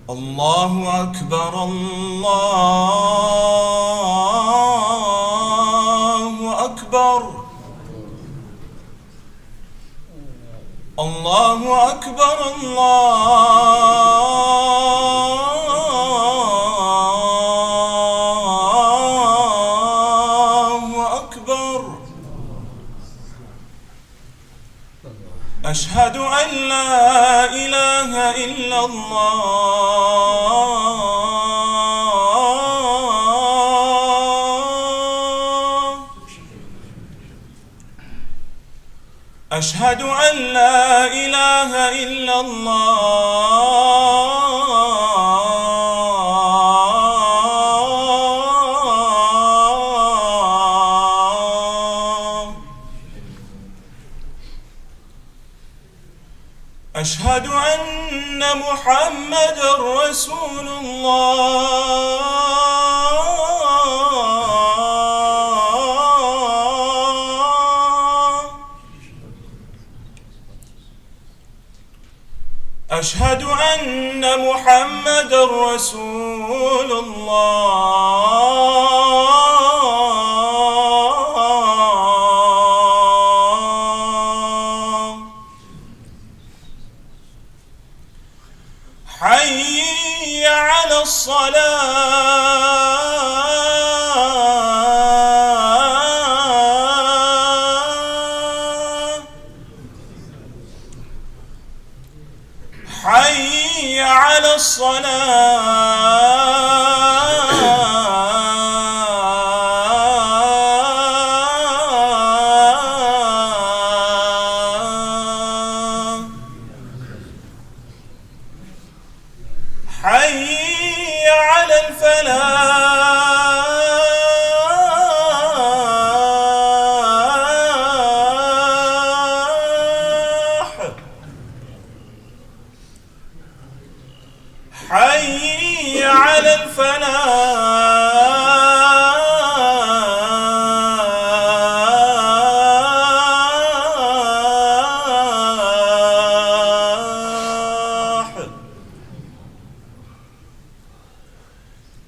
الله أكبر الله أكبر الله أكبر الله أكبر أشهد أن لا إله إلا الله أشهد أن لا إله إلا الله أشهد أن محمدًا رسول الله أشهد أن محمدًا رسول الله حي على الصلاة حي على الصلاة حي على الفلاح حي على الفلاح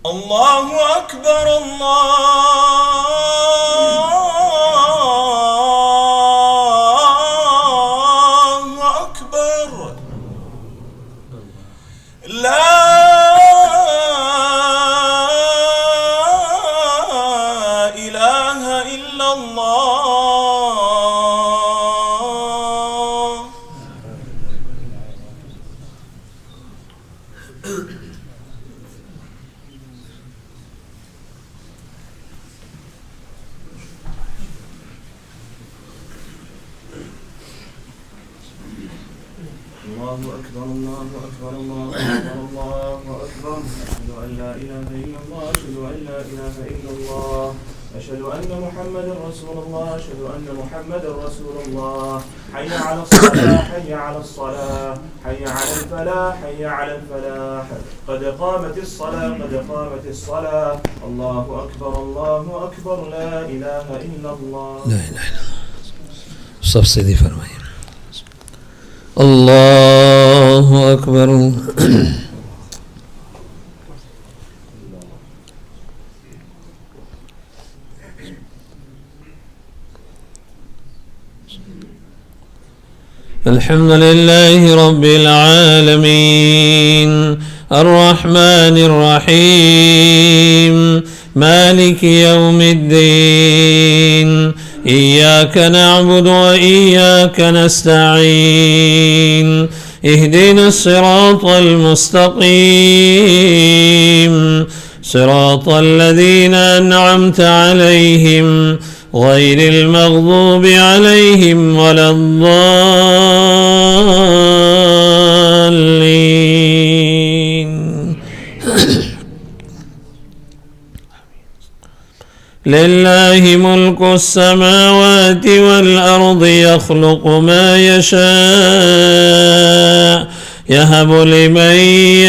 الله أكبر الله أكبر لا إله إلا الله الله أكبر الله أكبر الله أكبر الله أكبر أشهد أن لا إله إلا الله أشهد أن لا إله إلا الله أشهد أن محمدا رسول الله أشهد أن محمدا رسول الله حي على الصلاة حي على الصلاة حي على الفلاح حي على الفلاح قد قامت الصلاة قد قامت الصلاة الله أكبر لا إله إلا الله لا إله إلا الله صف سيدي فرمائے الله أكبر الحمد لله رب العالمين الرحمن الرحيم مالك يوم الدين إياك نعبد وإياك نستعين اهدنا الصراط المستقيم صراط الذين أنعمت عليهم غير المغضوب عليهم ولا الضالين لله ملك السماوات والأرض يخلق ما يشاء يهب لمن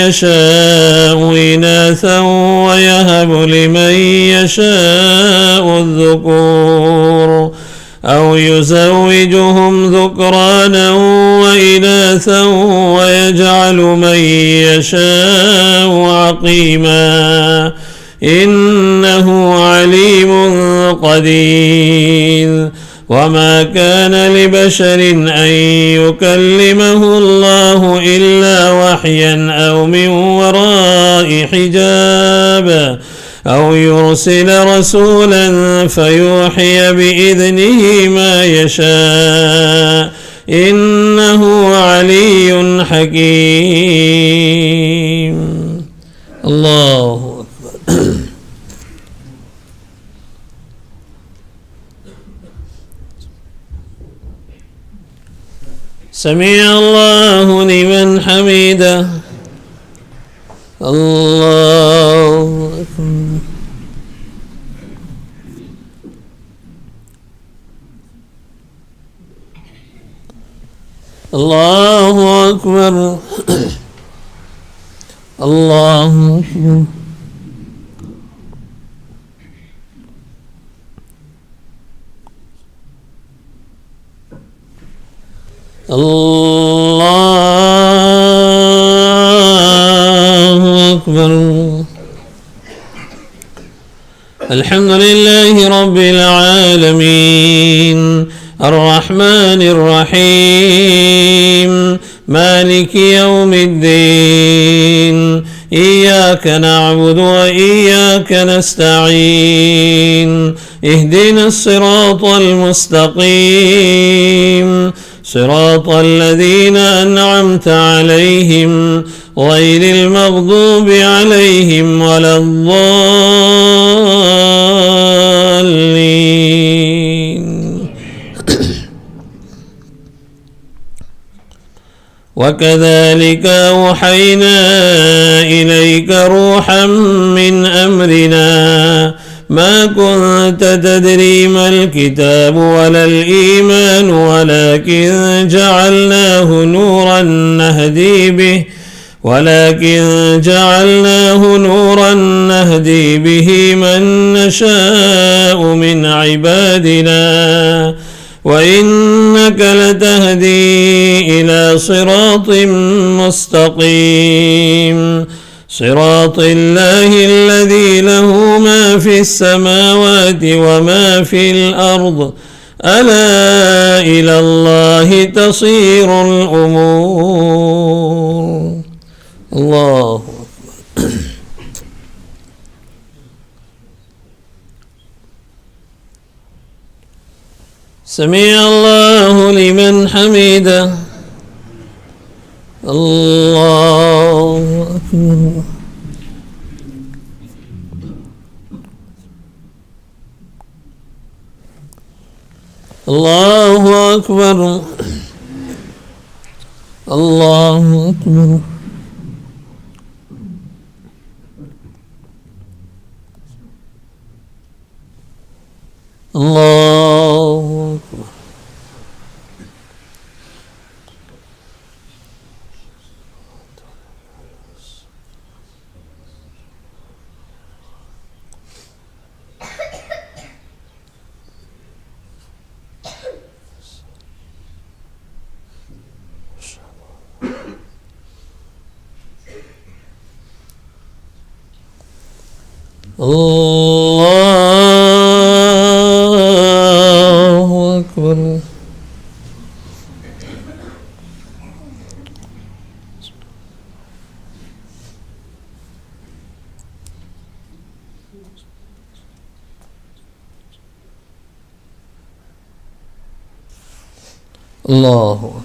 يشاء إناثا ويهب لمن يشاء الذكور أو يزوجهم ذكرانا وإناثا ويجعل من يشاء عقيما إنه عليم قدير. وما كان لبشر أن يكلمه الله إلا وحيا أو من وراء حجاب أو يرسل رسولا فيوحي بإذنه ما يشاء إنه علي حكيم. الله أكبر. سمع الله لمن حمده. الله أكبر. الله أكبر. الله أكبر. الله أكبر. الحمد لله رب العالمين الرحمن الرحيم مالك يوم الدين إياك نعبد وإياك نستعين اهدنا الصراط المستقيم صراط الذين أنعمت عليهم غير المغضوب عليهم ولا الضالين. وكذلك أوحينا إليك روحا من أمرنا ما كنت تدري ما الكتاب ولا الإيمان ولكن جعلناه نورا نهدي به من نشاء من عبادنا وإنك لتهدي إلى صراط مستقيم صراط الله الذي له ما في السماوات وما في الأرض ألا إلى الله تصير الأمور. الله أكبر. سمع الله لمن حمده. الله أكبر. الله أكبر. الله أكبر. الله أكبر. الله أكبر. الله أكبر.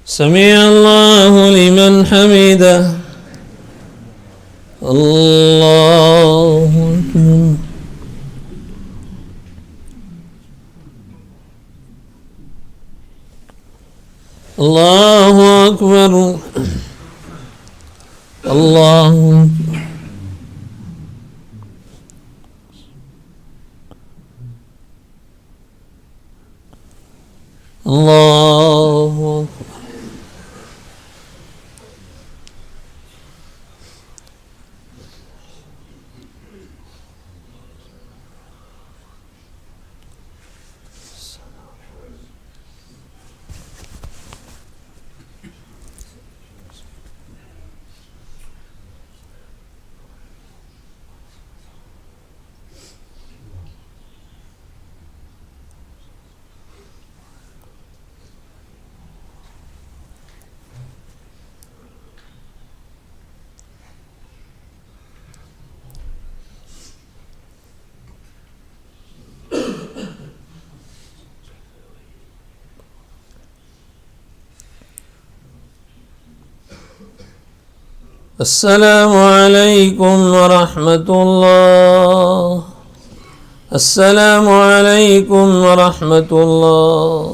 سمع الله لمن حمده. الله أكبر. الله أكبر. الله أكبر. الله أكبر. अस्सलामु अलैकुम वरहमतुल्लाह। अस्सलामु अलैकुम वरहमतुल्लाह।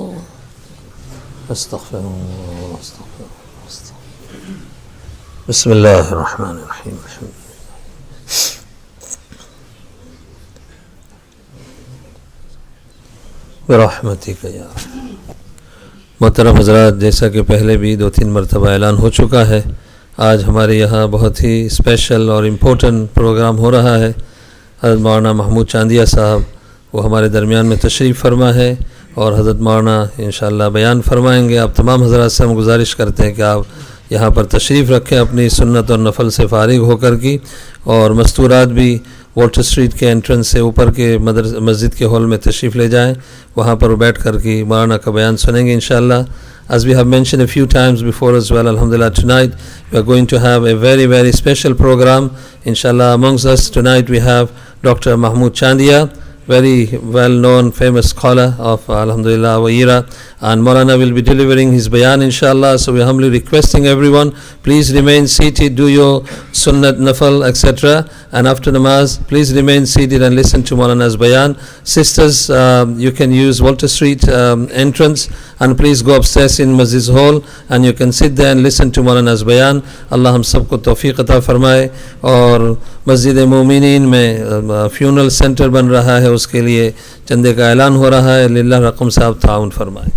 अस्तगफिरुल्लाह अस्तगफिरुल्लाह। बिस्मिल्लाहिर रहमानिर रहीम। बिरहमतिका या मोहतरम हज़रात, जैसा कि पहले भी 2-3 मरतबा ऐलान हो चुका है, आज हमारे यहाँ बहुत ही स्पेशल और इम्पोर्टेंट प्रोग्राम हो रहा है। हज़रत मौलाना महमूद चांदिया साहब वो हमारे दरमियान में तशरीफ़ फरमा है और हज़रत मौलाना इंशाअल्लाह बयान फरमाएंगे। आप तमाम हज़रात से हम गुजारिश करते हैं कि आप यहाँ पर तशरीफ़ रखें, अपनी सुन्नत और नफल से फ़ारिग होकर की, और मस्तूरात भी वॉल्टर स्ट्रीट के एंट्रेंस से ऊपर के मस्जिद के हॉल में तशरीफ़ ले जाएँ, वहाँ पर बैठ कर के मौलाना का बयान सुनेंगे इंशाअल्लाह। As we have mentioned a few times before as well, alhamdulillah, tonight we are going to have a very, very special program. Inshallah, amongst us tonight we have Dr. Mahmood Chandia, very well-known, famous scholar of alhamdulillah our era, and Moulana will be delivering his bayan inshallah. So we are humbly requesting everyone, please remain seated, do your sunnat, nafal, etc. And after namaz, please remain seated and listen to Moulana's bayan. Sisters, you can use Walter Street entrance, and please go upstairs in Masjid Hall and you can sit there and listen to Moulana's bayan. Allah हम सबको तौफीक अता फरमाए। और मस्जिद मोमिनीन में funeral centre बन रहा है, उसके लिए चंदे का ऐलान हो रहा है। लिल्लाह रकम साहब ताउन फरमाए।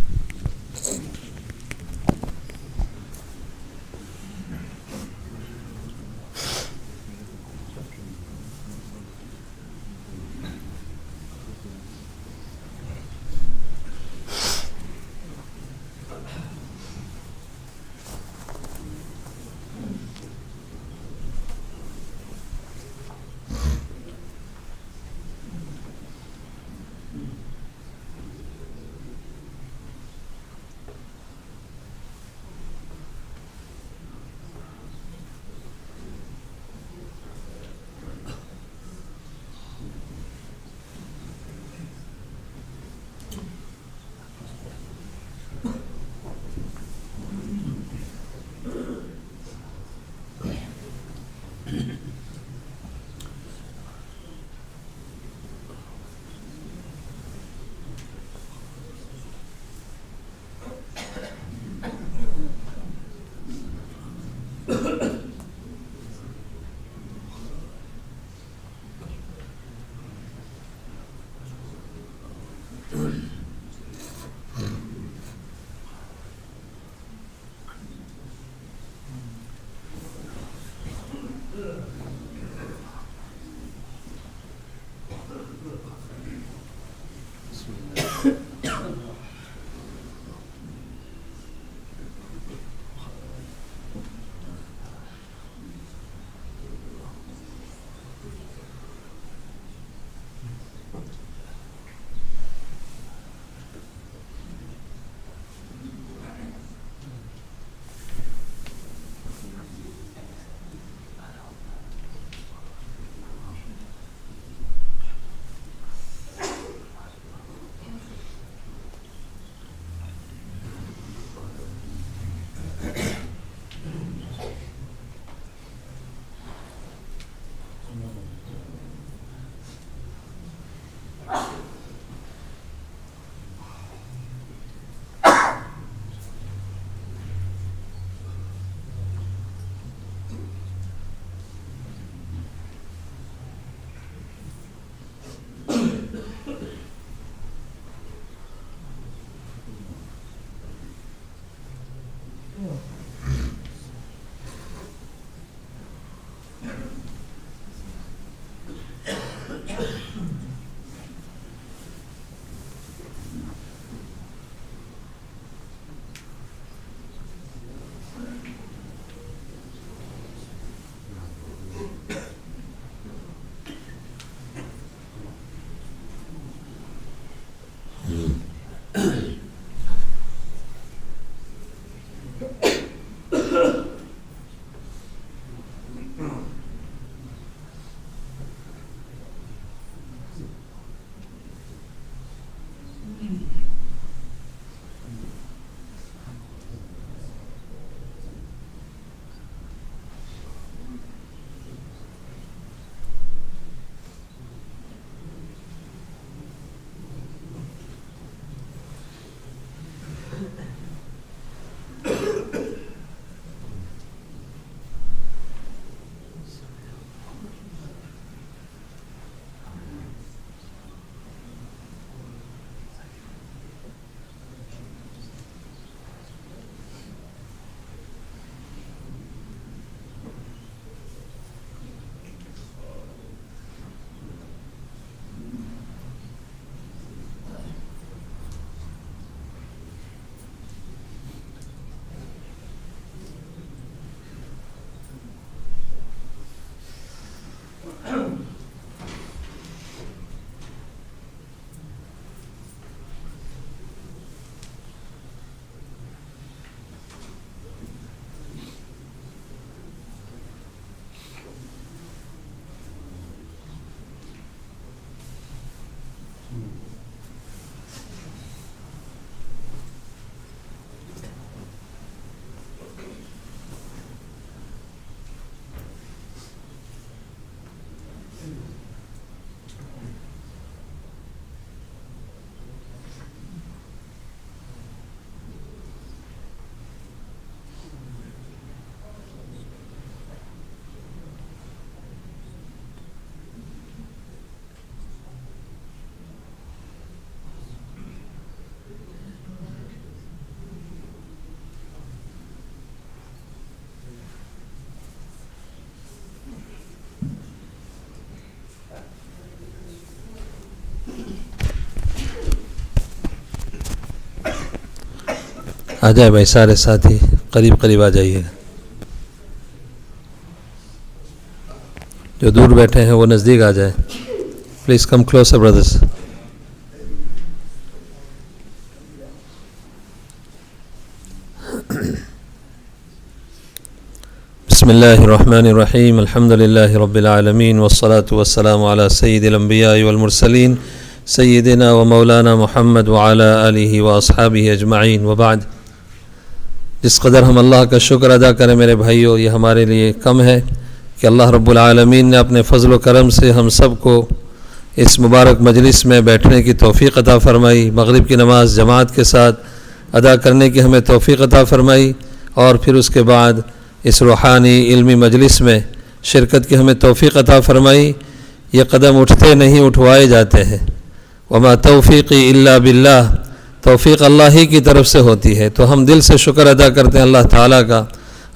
आ जाए भाई सारे साथी, करीब करीब आ जाइएगा। जो दूर बैठे हैं वो नज़दीक आ जाए। Please come closer brothers. बिस्मिल्लाहिर्रहमानिर्रहीम, अल्हम्दुलिल्लाहि रब्बिल आलमीन, वस्सलातु वस्सलामु अला सय्यिदिल अंबिया'i वल मुरसलीन, सय्यिदिना व मौलाना मुहम्मद व अला आलिहि व अस्हाबिहि अजमाइन, व बाद। जिस कदर हम अल्लाह का शुक्र अदा करें मेरे भाइयों, ये हमारे लिए कम है कि अल्लाह रब्बुल आलमीन ने अपने फ़ज़ल व करम से हम सब को इस मुबारक मजलिस में बैठने की तौफ़ीक़ अता फ़रमाई, मग़रिब की नमाज़ जमात के साथ अदा करने की हमें तौफ़ीक़ अता फ़रमाई, और फिर उसके बाद इस रूहानी इल्मी मजलिस में शिरकत की हमें तौफ़ीक़ अता फ़रमाई। ये कदम उठते नहीं उठवाए जाते हैं। वमा तौफ़ीक़ी इल्ला बिल्लाह, तौफ़ीक़ अल्लाह ही की तरफ से होती है। तो हम दिल से शुक्र अदा करते हैं अल्लाह ताला का।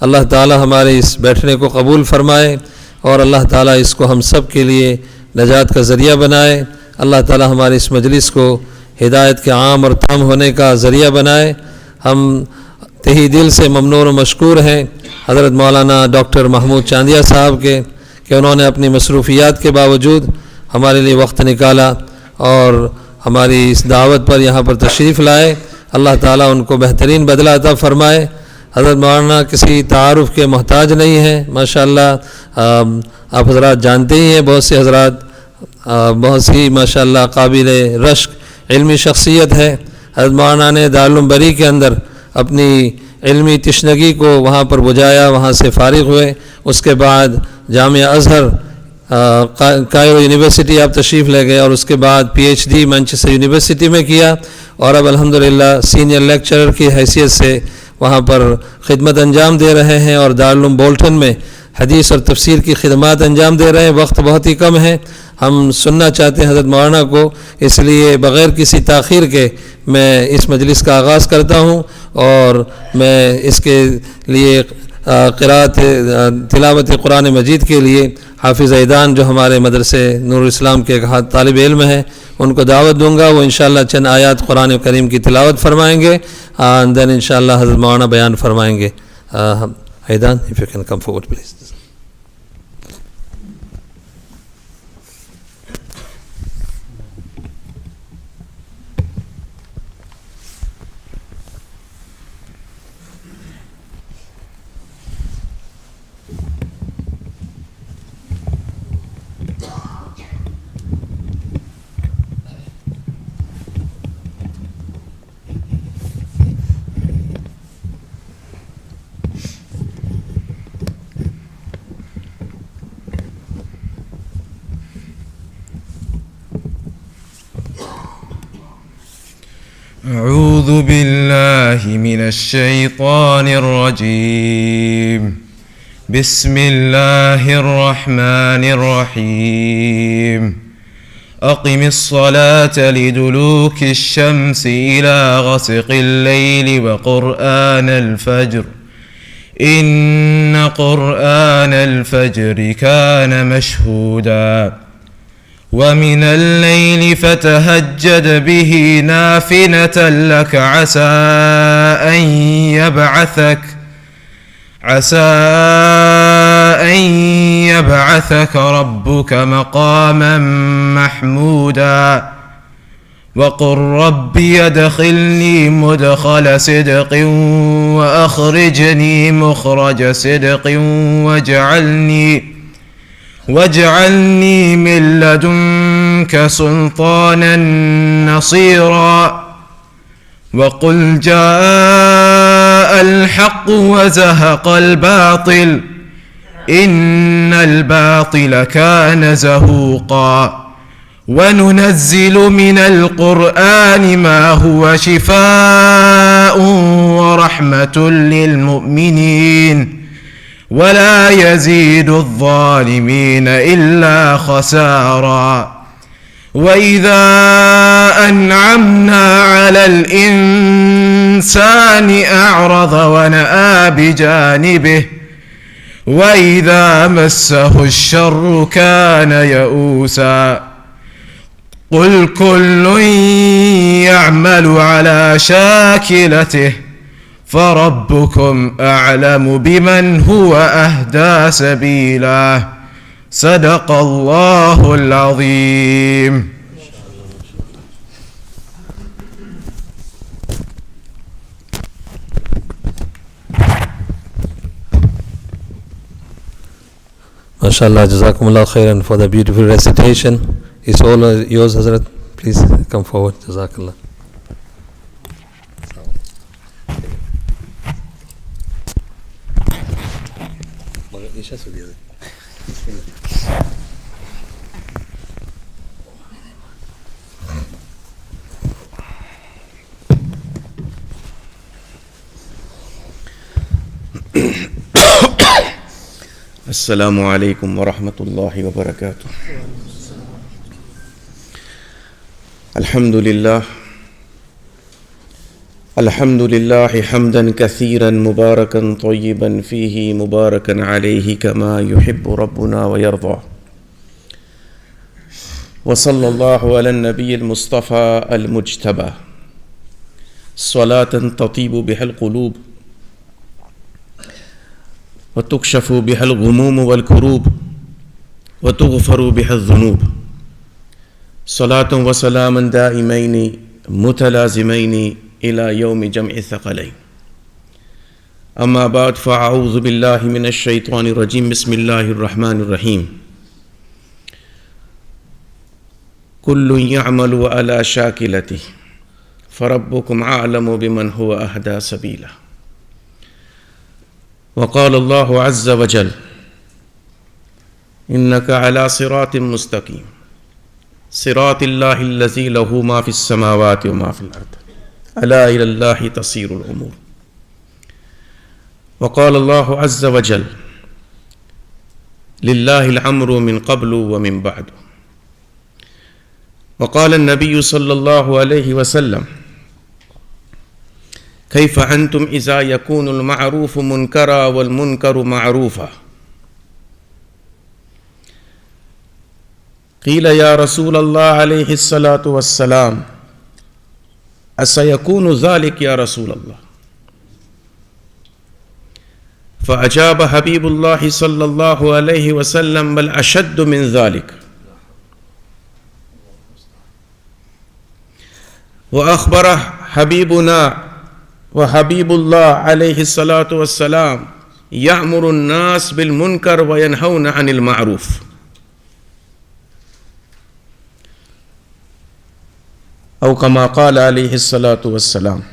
अल्लाह ताला हमारे इस बैठने को कबूल फ़रमाए और अल्लाह ताला इसको हम सब के लिए नजात का ज़रिया बनाए। अल्लाह ताला हमारे इस मजलिस को हिदायत के आम और ताम होने का ज़रिया बनाए। हम तहे दिल से ममनून और मशकूर हैं हज़रत मौलाना डॉक्टर महमूद चांदिया साहब के कि उन्होंने अपनी मसरूफ़ियात के बावजूद हमारे लिए वक्त निकाला और हमारी इस दावत पर यहाँ पर तशरीफ़ लाए। अल्लाह ताला उनको बेहतरीन बदला अता फ़रमाए। हज़रत मौलाना किसी तारुफ़ के मोहताज नहीं हैं, माशाअल्लाह। आप हज़रात जानते ही हैं, बहुत से हज़रात बहुत सी माशाअल्लाह काबिल रश्क इल्मी शख्सियत है। हज़रत मौलाना ने दारुल बरी के अंदर अपनी इल्मी तशनगी को वहाँ पर बुझाया, वहाँ से फ़ारिग़ हुए। उसके बाद जामिया अज़हर कायरो यूनिवर्सिटी आप तशरीफ़ ले गए और उसके बाद PhD मैनचेस्टर यूनिवर्सिटी में किया और अब अल्हम्दुलिल्लाह सीनियर लेक्चरर की हैसियत से वहाँ पर ख़िदमत अंजाम दे रहे हैं और दारुल बोल्टन में हदीस और तफसीर की खिदमत अंजाम दे रहे हैं। वक्त बहुत ही कम है, हम सुनना चाहते हैं हज़रत मौलाना को, इसलिए बग़ैर किसी ताख़ीर के मैं इस मजलिस का आगाज़ करता हूँ और मैं इसके लिए क़िराअत तिलावत कुरान मजीद के लिए हाफिज़ ईदान जो हमारे मदरसे नूरुल इस्लाम के एक तालिब इल्म हैं उनको दावत दूँगा। वो इंशाअल्लाह चंद आयात कुरान करीम की तिलावत फरमाएँगे, देन इंशाअल्लाह हज़रत मौलाना बयान फरमाएँगे। ईदान, if you can come forward please. أعوذ بالله من الشيطان الرجيم. بسم الله الرحمن الرحيم. أقم الصلاة لدلوك الشمس إلى غسق الليل وقرآن الفجر إن قرآن الفجر كان مشهودا ومن الليل فتهجد به نافلة لك عسى أن يبعثك ربك مقاما محمودا وقل رب يدخلني مدخل صدق وأخرجني مخرج صدق واجعلني من لدنك سلطانا نصيرا وقل جاء الحق وزهق الباطل إن الباطل كان زهوقا وننزل من القرآن ما هو شفاء ورحمة للمؤمنين ولا يزيد الظالمين إلا خسارا وإذا أنعمنا على الإنسان أعرض ونأى بجانبه وإذا مسه الشر كان يئوسا قل كل يعمل على شاكلته فربكم أعلم بمن هو أهدى سبيلا صدق الله العظيم. MashaAllah, Jazakumullah khairan for the beautiful recitation. It's all yours, Hazrat. Please come forward. Jazakallah. السلام عليكم ورحمة الله وبركاته. الحمد لله حمدا كثيرا مباركا طيبا فيه مباركا عليه كما يحب ربنا ويرضى. وصلى الله على النبي المصطفى المجتبى صلاة تطيب بها القلوب وتكشف بها الغموم والكروب وتغفر بها الذنوب. صلاة وسلاما دائمين متلازمين إلى يوم جمع الثقلين. أما بعد فأعوذ بالله من الشيطان الرجيم. بسم الله الرحمن الرحيم. كل يعمل على شاكلته فربكم أعلم بمن هو أهدى سبيلا. وقال الله عز وجل إنك على صراط مستقيم صراط الله الذي له ما في السماوات وما في الأرض ألا إلى الله تصير الأمور. وقال الله عز وجل لله الأمر من قبل ومن بعد. وقال النبي صلى الله عليه وسلم كيف أنتم إذا يكون المعروف منكرا والمنكر معروفا؟ قيل يا رسول الله عليه الصلاة والسلام أسيكون ذلك يا رسول الله؟ فأجاب حبيب الله صلى الله عليه وسلم بل أشد من ذلك. وأخبر حبيبنا وحبيب الله عليه الصلاة والسلام يأمر الناس بالمنكر وينهون عن المعروف. أو كما قال عليه الصلاة والسلام.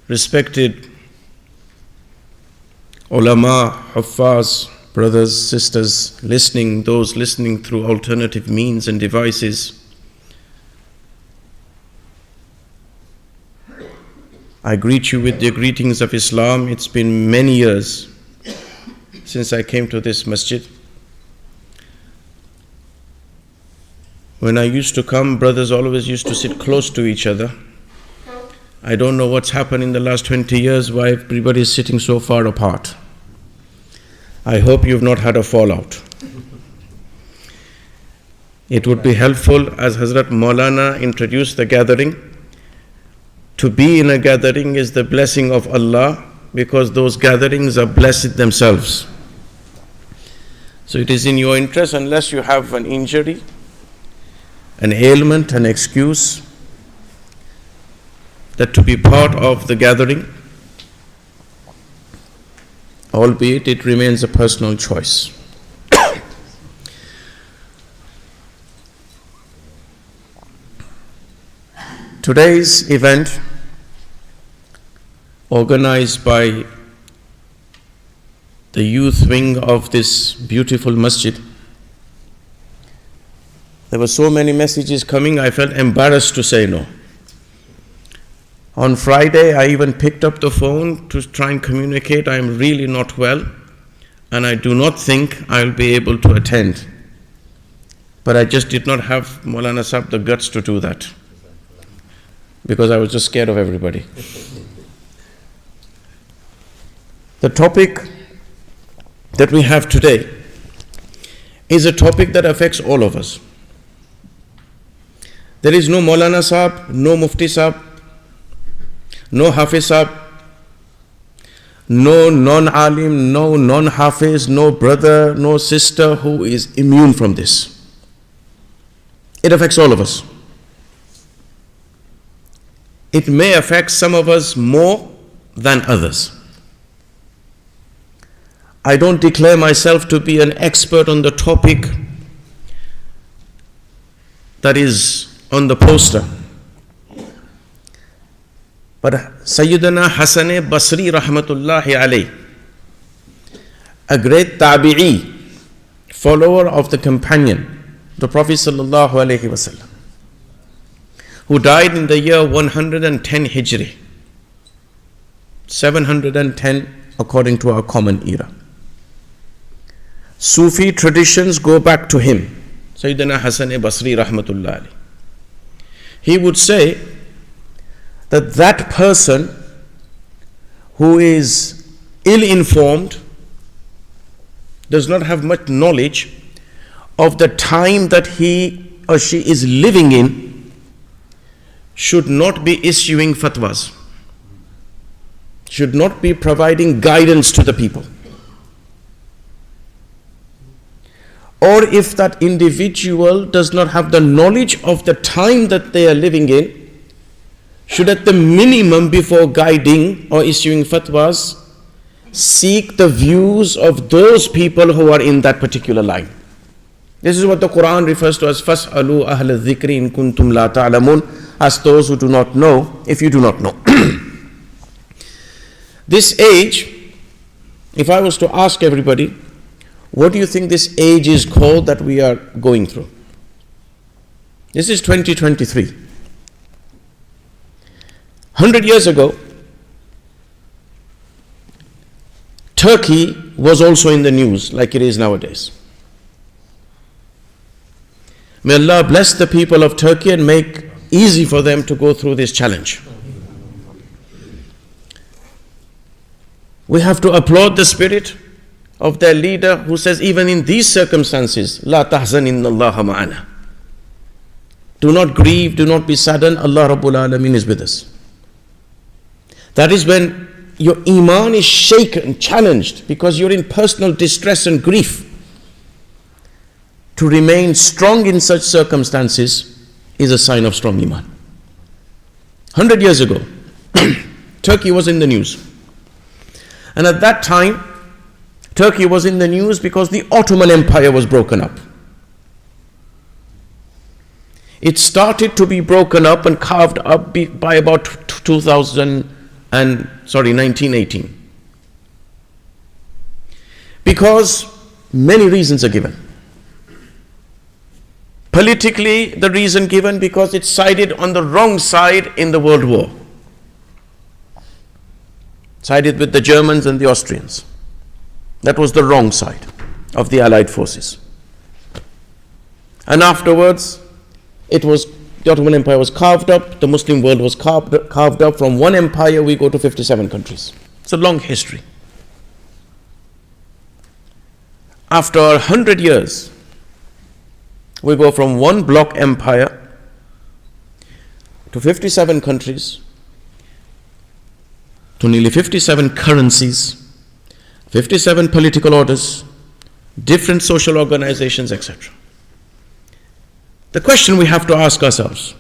Respected ulama, huffaz, brothers, sisters, those listening through alternative means and devices, I greet you with the greetings of Islam. It's been many years since I came to this masjid. When I used to come, brothers always used to sit close to each other. I don't know what's happened in the last 20 years, why everybody is sitting so far apart. I hope you've not had a fallout. It would be helpful, as Hazrat Moulana introduced the gathering, to be in a gathering is the blessing of Allah, because those gatherings are blessed themselves. So it is in your interest, unless you have an injury, an ailment, an excuse, that to be part of the gathering, albeit it remains a personal choice. Today's event, organized by the youth wing of this beautiful masjid, there were so many messages coming, I felt embarrassed to say no. On Friday, I even picked up the phone to try and communicate, I am really not well, and I do not think I'll be able to attend. But I just did not have Moulana Sahib the guts to do that, because I was just scared of everybody. The topic that we have today is a topic that affects all of us. There is no Moulana Sahib, no Mufti Sahib, no Hafiz Sahib, no non-alim, no non-Hafiz, no brother, no sister who is immune from this. It affects all of us. It may affect some of us more than others. I don't declare myself to be an expert on the topic that is on the poster. But Sayyidina Hasan Basri rahmatullahi alayh, a great tabi'i, follower of the companion, the Prophet sallallahu alayhi wasallam, who died in the year 110 Hijri, 710 according to our common era. Sufi traditions go back to him, Sayyidina Hasan Basri rahmatullahi alayh. He would say that that person who is ill-informed, does not have much knowledge of the time that he or she is living in, should not be issuing fatwas, should not be providing guidance to the people. Or if that individual does not have the knowledge of the time that they are living in, should at the minimum, before guiding or issuing fatwas, seek the views of those people who are in that particular line. This is what the Quran refers to as فَاسْأَلُوا أَهْلَ الذِّكْرِ إِن كُنْتُمْ لَا تَعْلَمُونَ, as those who do not know, if you do not know. This age, if I was to ask everybody, what do you think this age is called that we are going through? This is 2023. 100 years ago, Turkey was also in the news like it is nowadays. May Allah bless the people of Turkey and make easy for them to go through this challenge. We have to applaud the spirit of their leader who says, even in these circumstances, La tahzan inna Allah ma'ana. Do not grieve, do not be saddened, Allah Rabbul Alameen is with us. That is when your iman is shaken, challenged, because you're in personal distress and grief. To remain strong in such circumstances is a sign of strong iman. 100 years ago, Turkey was in the news. And at that time, Turkey was in the news because the Ottoman Empire was broken up. It started to be broken up and carved up by about 1918. Because many reasons are given. Politically, the reason given because it sided on the wrong side in the World War. Sided with the Germans and the Austrians. That was the wrong side of the Allied forces. And afterwards, the Ottoman Empire was carved up, the Muslim world was carved up. From one empire, we go to 57 countries. It's a long history. After 100 years, we go from one block empire to 57 countries, to nearly 57 currencies, 57 political orders, different social organizations, etc. The question we have to ask ourselves,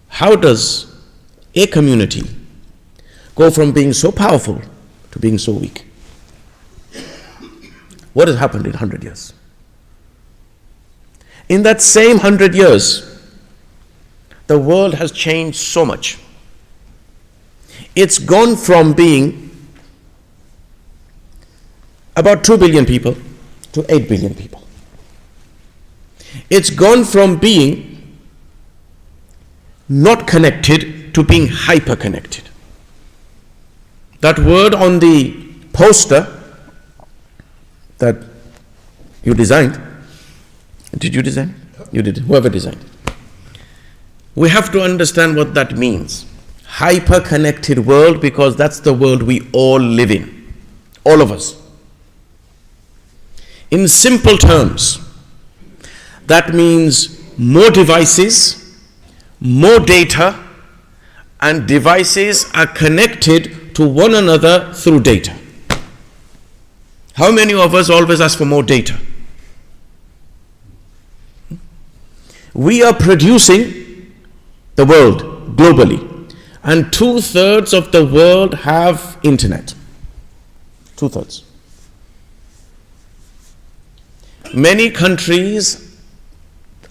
how does a community go from being so powerful to being so weak? What has happened in 100 years? In that same 100 years, the world has changed so much. It's gone from being about 2 billion people to 8 billion people. It's gone from being not connected to being hyper connected. That word on the poster that you designed, did you design? You did, whoever designed. We have to understand what that means. Hyper connected world, because that's the world we all live in. All of us. In simple terms, that means more devices, more data, and devices are connected to one another through data. How many of us always ask for more data? We are producing the world globally, and 2/3 of the world have internet. 2/3. Many countries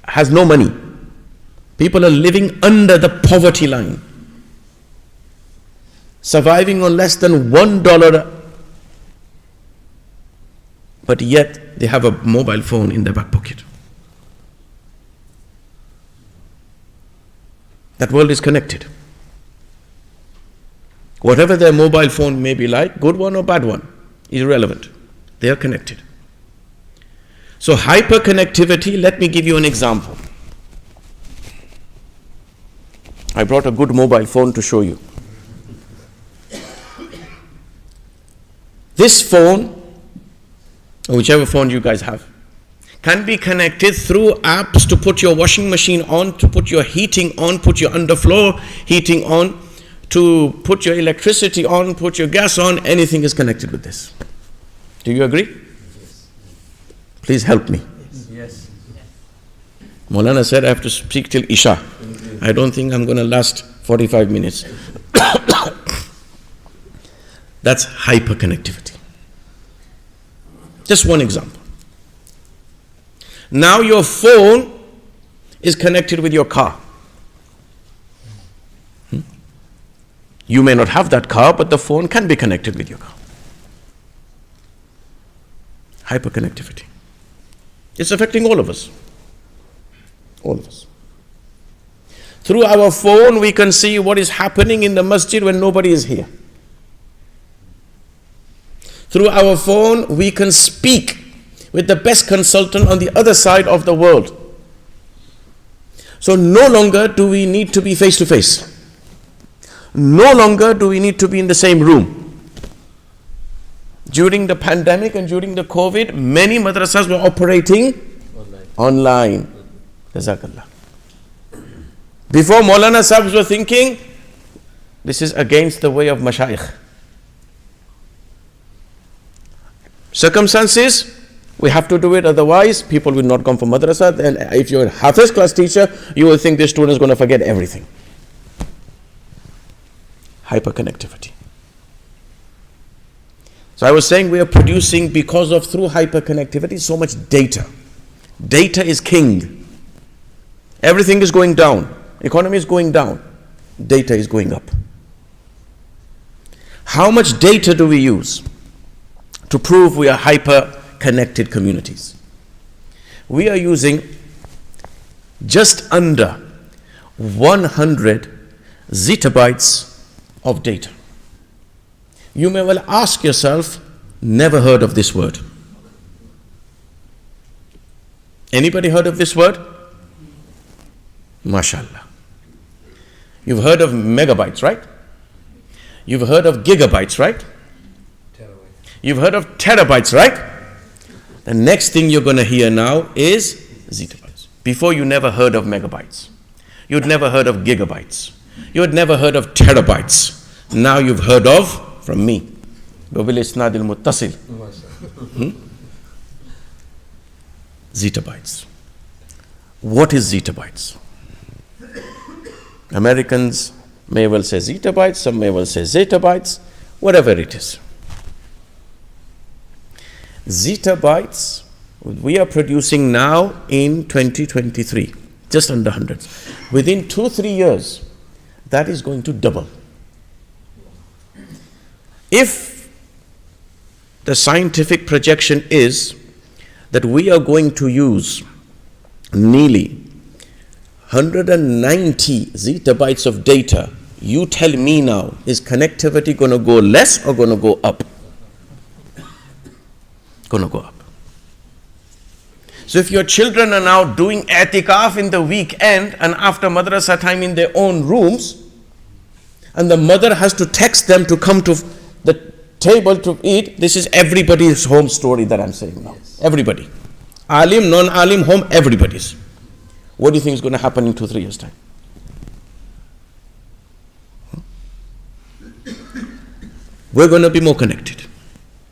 has no money. People are living under the poverty line, surviving on less than $1, but yet they have a mobile phone in their back pocket. That world is connected. Whatever their mobile phone may be like, good one or bad one, is irrelevant. They are connected. So hyperconnectivity, let me give you an example. I brought a good mobile phone to show you. This phone, or whichever phone you guys have, can be connected through apps to put your washing machine on, to put your heating on, put your underfloor heating on, to put your electricity on, put your gas on. Anything is connected with this. Do you agree? Yes. Please help me. Yes. Moulana said I have to speak till Isha. I don't think I'm going to last 45 minutes. That's hyperconnectivity. Just one example. Now your phone is connected with your car. You may not have that car, but the phone can be connected with your car. Hyperconnectivity. It's affecting all of us. All of us. Through our phone, we can see what is happening in the masjid when nobody is here. Through our phone, we can speak with the best consultant on the other side of the world. So no longer do we need to be face to face. No longer do we need to be in the same room. During the pandemic and during the COVID, many madrasas were operating online. Jazakallah. Before, Moulana Sahibs were thinking, this is against the way of Mashayikh. Circumstances, we have to do it, otherwise people will not come for madrasa. Then if you're a Hafiz class teacher, you will think this student is going to forget everything. Hyperconnectivity. So I was saying we are producing, because of through hyperconnectivity, so much data. Data is king. Everything is going down. Economy is going down. Data is going up. How much data do we use to prove we are hyper-connected communities? We are using just under 100 zettabytes of data. You may well ask yourself, never heard of this word. Anybody heard of this word? MashaAllah. You've heard of megabytes, right? You've heard of gigabytes, right? You've heard of terabytes, right? The next thing you're going to hear now is zettabytes. Before, you never heard of megabytes. You'd never heard of gigabytes. You had never heard of terabytes. Now you've heard of, from me, Isnadil Muttasil. Zettabytes. What is zettabytes? Americans may well say zettabytes, some may well say zettabytes, whatever it is. Zettabytes we are producing now in 2023, just under hundreds. Within 2-3 years, that is going to double. If the scientific projection is that we are going to use nearly 190 zettabytes of data, you tell me now, is connectivity going to go less or going to go up? Going to go up. So if your children are now doing i'tikaf in the weekend and after madrasa time in their own rooms, and the mother has to text them to come to the table to eat, this is everybody's home story that I'm saying now. Yes. Everybody. Alim, non-alim, home, everybody's. What do you think is going to happen in 2-3 years' time? we're going to be more connected.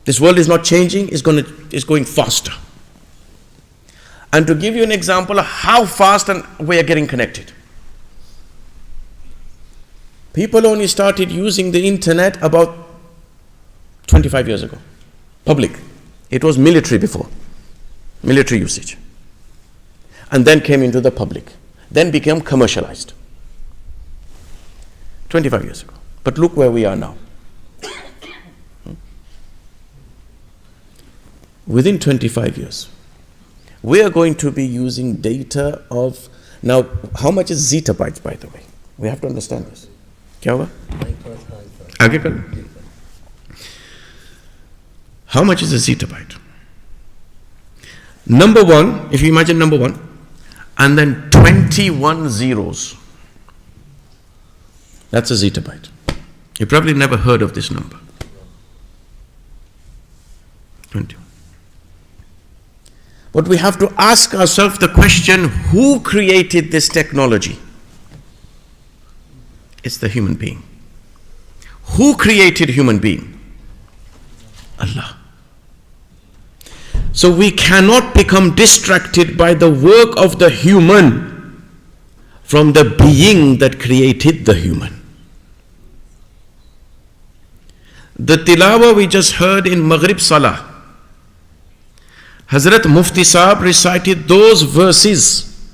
This world is not changing, it's going faster. And to give you an example of how fast and we are getting connected. People only started using the internet about 25 years ago. Public. It was military before. Military usage. And then came into the public. Then became commercialized. 25 years ago. But look where we are now. Within 25 years, we are going to be using data of, now how much is zettabytes, by the way? We have to understand this. क्या हुआ? आगे कर. How much is a zettabyte? Number one, if you imagine number one, and then 21 zeros. That's a zettabyte. You probably never heard of this number. 21. But we have to ask ourselves the question, who created this technology? It's the human being. Who created human being? Allah. So we cannot become distracted by the work of the human from the being that created the human. The tilawah we just heard in Maghrib Salah, Hazrat Mufti Sahab recited those verses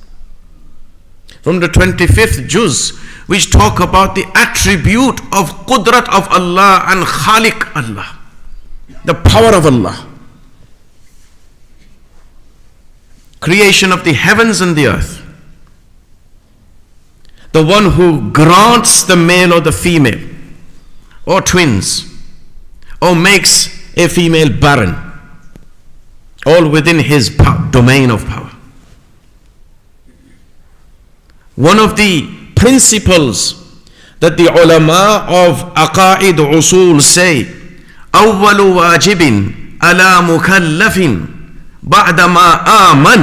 from the 25th juz which talk about the attribute of Qudrat of Allah and Khaliq Allah, the power of Allah, creation of the heavens and the earth, the one who grants the male or the female or twins or makes a female barren, all within his domain of power. One of the principles that the ulama of aqaid usul say, awwalu wajibin ala mukallafin ba'da ma aman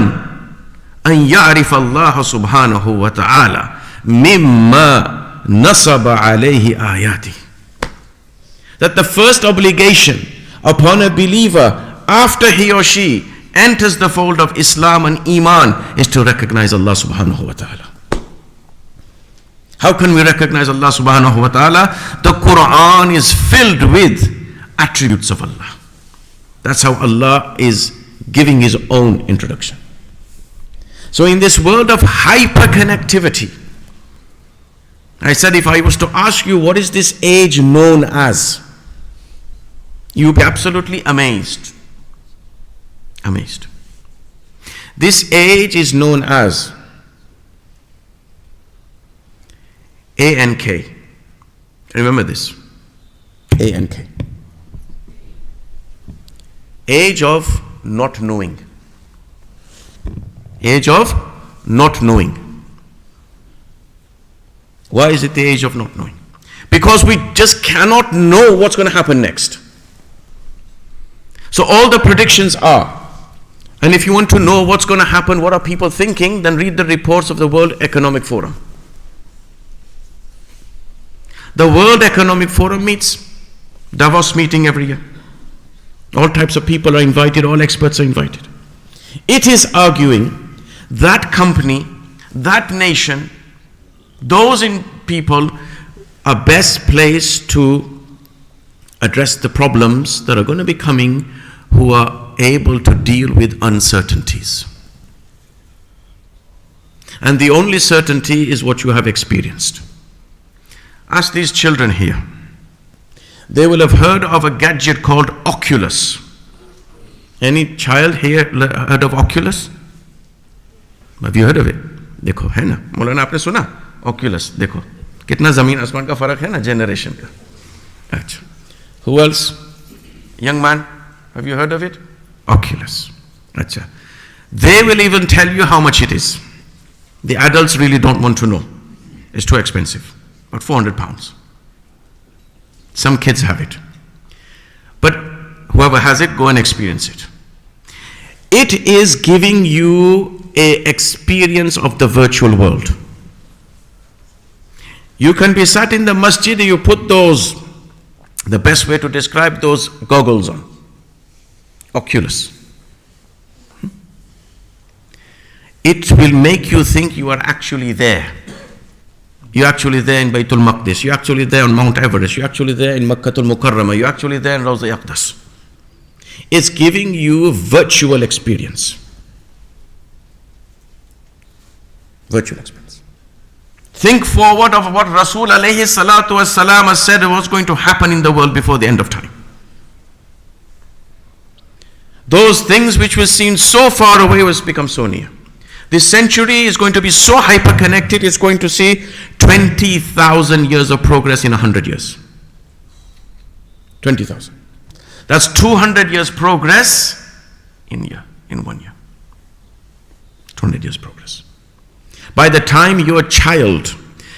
an ya'rif Allah subhanahu wa ta'ala mimma nasaba alayhi ayati. That the first obligation upon a believer after he or she enters the fold of Islam and Iman is to recognize Allah subhanahu wa ta'ala. How can we recognize Allah subhanahu wa ta'ala? The Quran is filled with attributes of Allah. That's how Allah is giving His own introduction. So in this world of hyperconnectivity, I said if I was to ask you what is this age known as, you'd be absolutely amazed. Amazed. This age is known as A and K. Remember this. A and K. Age of not knowing. Age of not knowing. Why is it the age of not knowing? Because we just cannot know what's going to happen next. So all the predictions are, and if you want to know what's going to happen, what are people thinking, then read the reports of the World Economic Forum. The World Economic Forum meets, Davos meeting every year. All types of people are invited, all experts are invited. It is arguing that company, that nation, those people are best placed to address the problems that are going to be coming, who are able to deal with uncertainties. And the only certainty is what you have experienced. Ask these children here. They will have heard of a gadget called Oculus. Any child here heard of Oculus? Have you heard of it? देखो है ना, मौलाना आपने सुना? Oculus, देखो कितना ज़मीन आसमान का फर्क है ना generation का. अच्छा. Who else? Young man, have you heard of it? Oculus. अच्छा. They will even tell you how much it is. The adults really don't want to know. It's too expensive. About 400 pounds. Some kids have it. But whoever has it, go and experience it. It is giving you an experience of the virtual world. You can be sat in the masjid, you put those The best way to describe those goggles on, Oculus. It will make you think you are actually there. You're actually there in Baytul Maqdis. You're actually there on Mount Everest. You're actually there in Makkatul Mukarramah. You're actually there in Rawza Yaqdas. It's giving you a virtual experience. Virtual experience. Think forward of what Rasul alayhi salatu wassalam has said was going to happen in the world before the end of time. Those things which were seen so far away will become so near. This century is going to be so hyper-connected, it's going to see 20,000 years of progress in 100 years. 20,000. That's 200 years progress in 1 year. 200 years progress. By the time your child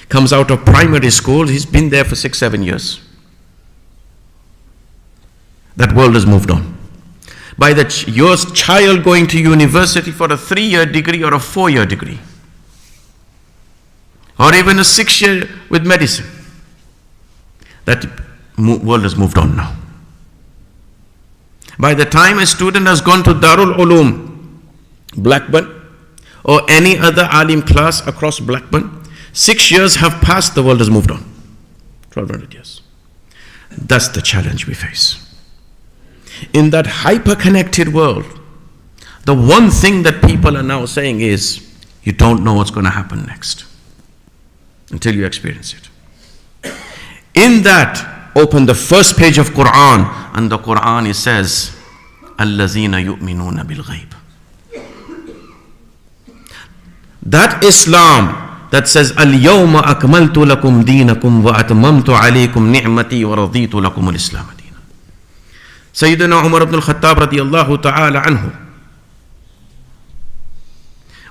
comes out of primary school, he's been there for 6-7 years. That world has moved on. By your child going to university for a 3-year degree or a 4-year degree, or even a 6-year with medicine, that world has moved on now. By the time a student has gone to Darul Ulum, Blackburn, or any other alim class across Blackburn, 6 years have passed, the world has moved on. 1200 years. That's the challenge we face. In that hyper-connected world, the one thing that people are now saying is, you don't know what's going to happen next until you experience it. In that, open the first page of Quran, and the Quran it says, الَّذِينَ يُؤْمِنُونَ بِالْغَيْبِ. That Islam that says, الْيَوْمَ أَكْمَلْتُ لَكُمْ دِينَكُمْ وَأَتْمَمْتُ عَلَيْكُمْ نِعْمَتِي وَرَضِيتُ لَكُمُ الْإِسْلَامَ دِينًا. Sayyidina Umar ibn al-Khattab radiyallahu ta'ala anhu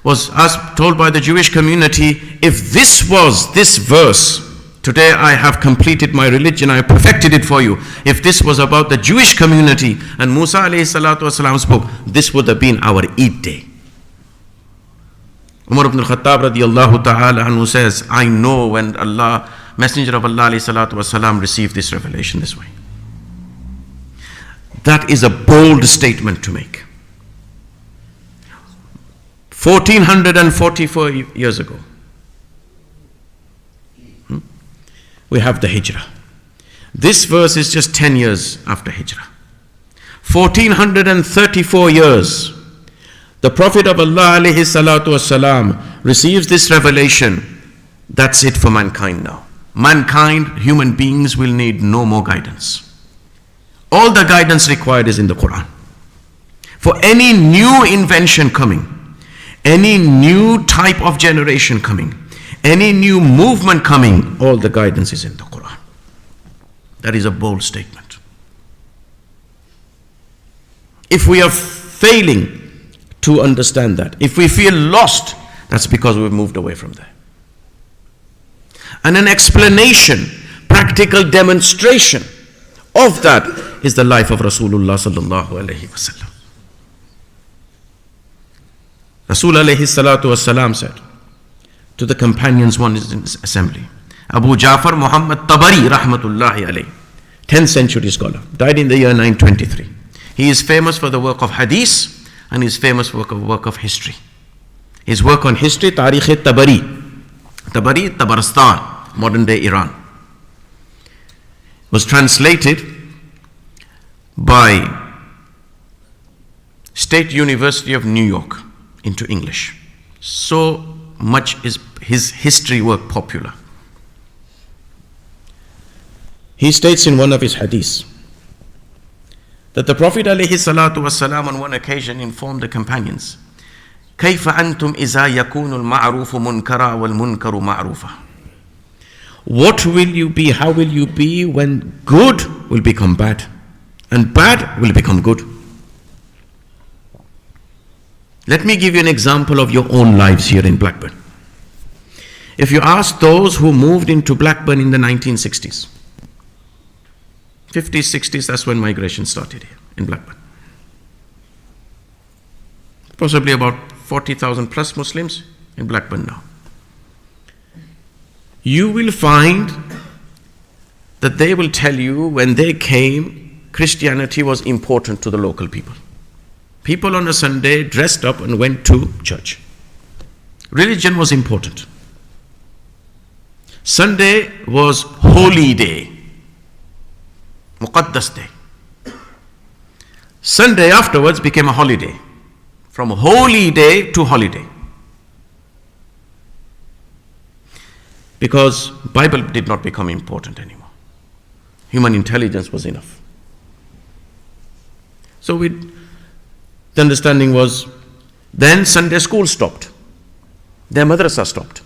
was told by the Jewish community, if this was this verse, today I have completed my religion, I have perfected it for you. If this was about the Jewish community and Musa alayhi salatu wasalam spoke, this would have been our Eid day. Umar ibn al-Khattab radiyallahu ta'ala anhu says, I know when Messenger of Allah alayhi salatu wasalam received this revelation this way. That is a bold statement to make. 1444 years ago, we have the Hijrah. This verse is just 10 years after Hijrah. 1434 years, the Prophet of Allah alayhi salatu wasalam receives this revelation. That's it for mankind now. Mankind, human beings will need no more guidance. All the guidance required is in the Quran. For any new invention coming, any new type of generation coming, any new movement coming, all the guidance is in the Quran. That is a bold statement. If we are failing to understand that, if we feel lost, that's because we've moved away from there. And an explanation, practical demonstration of that is the life of Rasulullah sallallahu alayhi wasallam. Rasul alayhi salatu wasalam said to the companions one is in assembly, Abu Ja'far Muhammad Tabari rahmatullahi alayhi, 10th century scholar, died in the year 923. He is famous for the work of Hadeeth and his famous work of history. His work on history, Tarikh Tabari, Tabaristan, modern day Iran, was translated by State University of New York into English. So much is his history work popular. He states in one of his hadiths that the Prophet alayhi salatu wasalam on one occasion informed the companions, كيف أنتم إذا يكون المعروف منكرا والمنكر معروفا. What will you be, how will you be when good will become bad and bad will become good? Let me give you an example of your own lives here in Blackburn. If you ask those who moved into Blackburn in the 1960s, 50s, 60s, that's when migration started here in Blackburn. Possibly about 40,000 plus Muslims in Blackburn now. You will find that they will tell you when they came, Christianity was important to the local people. People on a Sunday dressed up and went to church. Religion was important. Sunday was holy day, Muqaddas day. Sunday afterwards became a holiday. From holy day to holiday. Because Bible did not become important anymore. Human intelligence was enough. So the understanding was, then Sunday school stopped. Their madrasa stopped.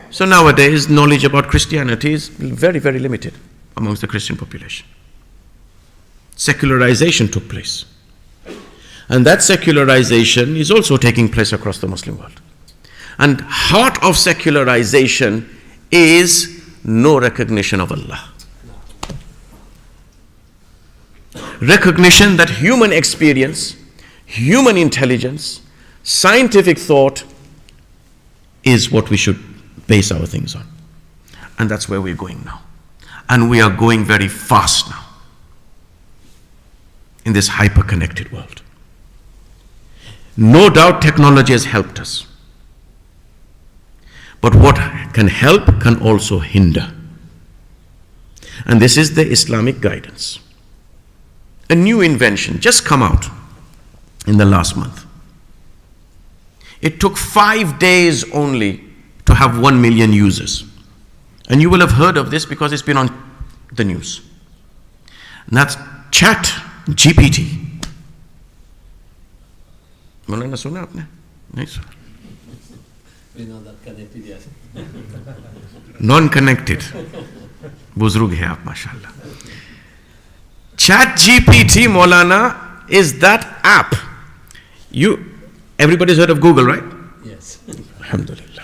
So nowadays, knowledge about Christianity is very, very limited amongst the Christian population. Secularization took place. And that secularization is also taking place across the Muslim world. And heart of secularization is no recognition of Allah. Recognition that human experience, human intelligence, scientific thought is what we should base our things on. And that's where we're going now. And we are going very fast now in this hyper-connected world. No doubt technology has helped us. But what can help can also hinder. And this is the Islamic guidance. A new invention just come out in the last month. It took 5 days only to have 1 million users. And you will have heard of this because it's been on the news. And that's Chat GPT. Moulana सुना आपने? नहीं सुना. Non-connected. बुजुर्ग है आप माशाल्लाह. Chat GPT, Moulana, is that app. Everybody's heard of Google, right? Yes. Alhamdulillah.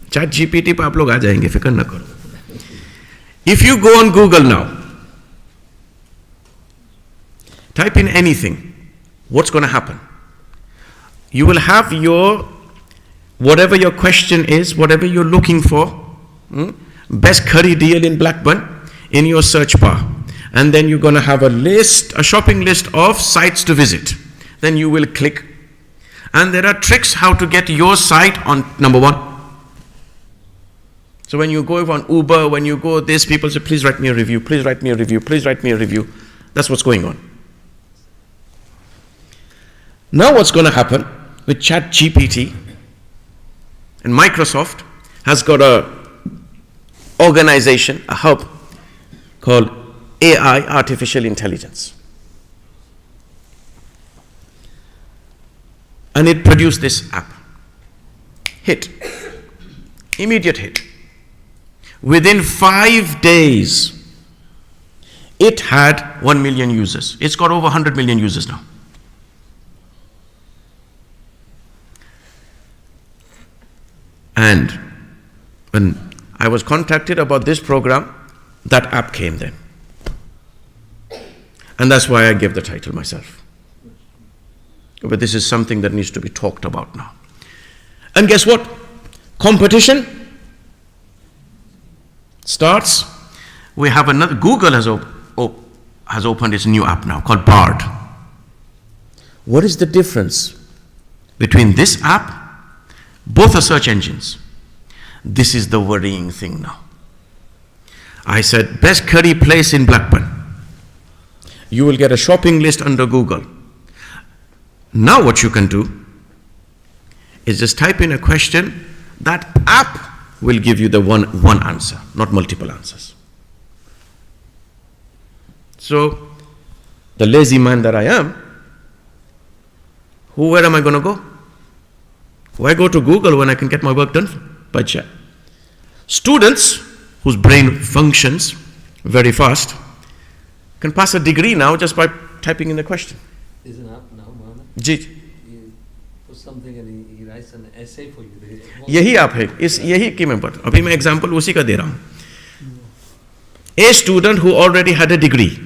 Chat GPT पे आप लोग आ जाएंगे, फिक्र न करो. If you go on Google now, type in anything, what's going to happen? You will have whatever your question is, whatever you're looking for, best curry deal in Blackburn, in your search bar. And then you're going to have a shopping list of sites to visit. Then you will click. And there are tricks how to get your site on number 1. So when you go on Uber, when you go this, people say, please write me a review, please write me a review, please write me a review. That's what's going on. Now what's going to happen with ChatGPT, and Microsoft has got a organization, a hub called AI, Artificial Intelligence. And it produced this app. Hit. Immediate hit. Within 5 days, it had 1 million users. It's got over 100 million users now. And when I was contacted about this program, that app came then. And that's why I gave the title myself. But this is something that needs to be talked about now. And guess what? Competition starts. We have another, Google has opened its new app now called Bard. What is the difference between this app? Both are search engines. This is the worrying thing now. I said, best curry place in Blackburn. You will get a shopping list under Google. Now what you can do is just type in a question. That app will give you the one answer, not multiple answers. So, the lazy man that I am, where am I going to go? Why go to Google when I can get my work done by chat? Students whose brain functions very fast can pass a degree now just by typing in the question. There's an app now, Moulana. Ji. You put something and he writes an essay for you. यही आप है, यही की मैं बता, अभी मैं example उसी का दे रहा हूँ. A student who already had a degree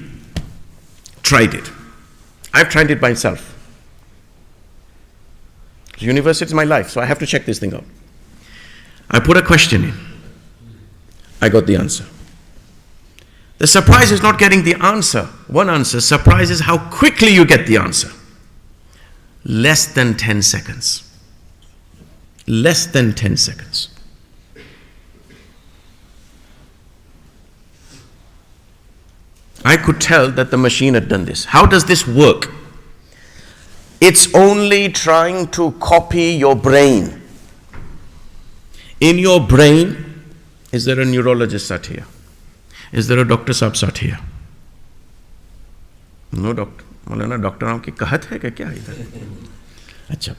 tried it. I've tried it myself. University is my life, so I have to check this thing out. I put a question in. I got the answer. The surprise is not getting the answer. One answer. Surprise is how quickly you get the answer. Less than 10 seconds. Less than 10 seconds. I could tell that the machine had done this. How does this work? It's only trying to copy your brain. In your brain, is there a neurologist sat here? Is there a doctor sahab sat here? No doctor. Moulana, doctor naam ki kahat hai kya idhar? Achha.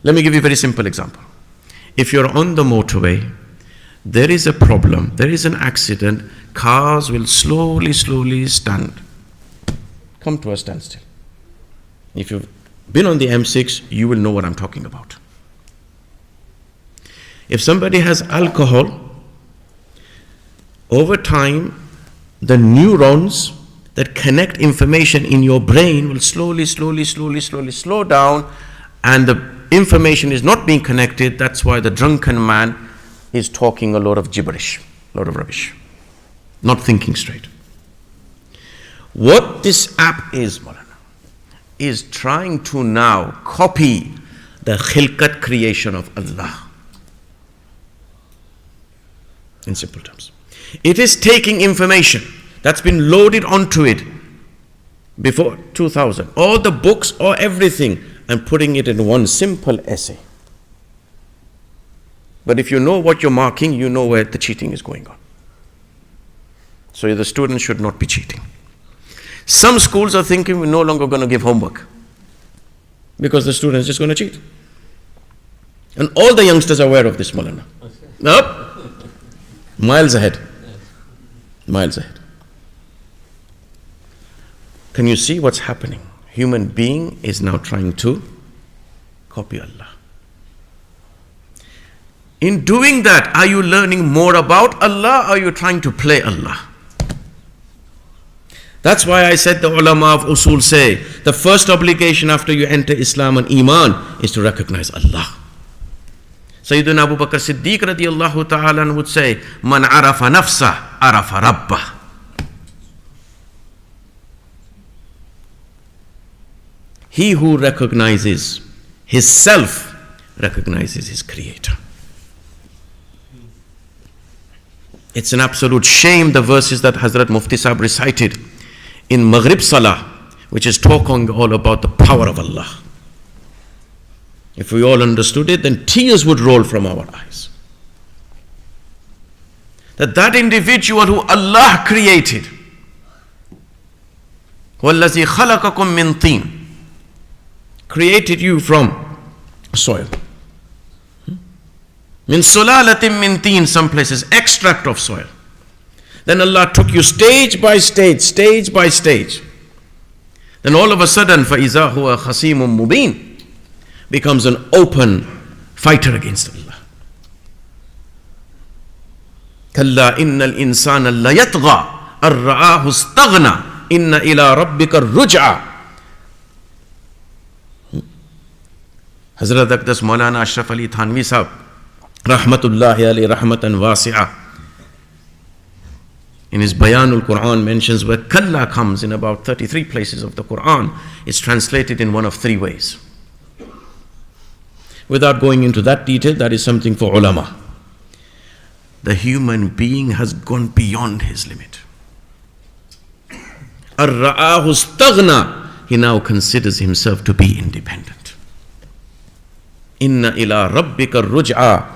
Let me give you a very simple example. If you're on the motorway, there is a problem, there is an accident, cars will slowly stand. Come to a standstill. If you've been on the M6, you will know what I'm talking about. If somebody has alcohol, over time, the neurons that connect information in your brain will slowly slow down, and the information is not being connected. That's why the drunken man is talking a lot of gibberish, a lot of rubbish, not thinking straight. What this app is, Moulana, is trying to now copy the khilqat creation of Allah. In simple terms. It is taking information that's been loaded onto it before 2000, all the books or everything, and putting it in one simple essay. But if you know what you're marking, you know where the cheating is going on. So the students should not be cheating. Some schools are thinking we're no longer going to give homework because the students are just going to cheat. And all the youngsters are aware of this, Moulana. Nope. Miles ahead. Miles ahead. Can you see what's happening? Human being is now trying to copy Allah. In doing that, are you learning more about Allah, or are you trying to play Allah? That's why I said the ulama of usul say, the first obligation after you enter Islam and Iman is to recognize Allah. Sayyidina Abu Bakr Siddiq radiyallahu ta'ala would say, Man arafa nafsa, arafa rabbah. He who recognizes his self recognizes his creator. It's an absolute shame, the verses that Hazrat Mufti Sahib recited in Maghrib Salah, which is talking all about the power of Allah. If we all understood it, then tears would roll from our eyes. That individual who Allah created, وَالَّذِي خَلَقَكُم مِّن طِينٍ, created you from soil. Min sulalatin min teen, some places, extract of soil. Then Allah took you stage by stage. Then all of a sudden, فَإِذَا هُوَ خَصِيمٌ مُبِينٌ, becomes an open fighter against Allah. كَلَّا إِنَّ الْإِنسَانَ لَيَطْغَى أَرْرَآهُ اسْتَغْنَى إِنَّ إِلَىٰ رَبِّكَ الرُّجْعَى. Hazrat Aqdas Moulana Ashraf Ali Thanvi Sahab, Rahmatullahi alayhi rahmatan wasi'ah, in his Bayanul Quran mentions where Kalla comes in about 33 places of the Quran. It's translated in one of three ways. Without going into that detail, that is something for ulama. The human being has gone beyond his limit. Ar-ra'ahu istaghna, he now considers himself to be independent. Inna ila rabbika ruj'a,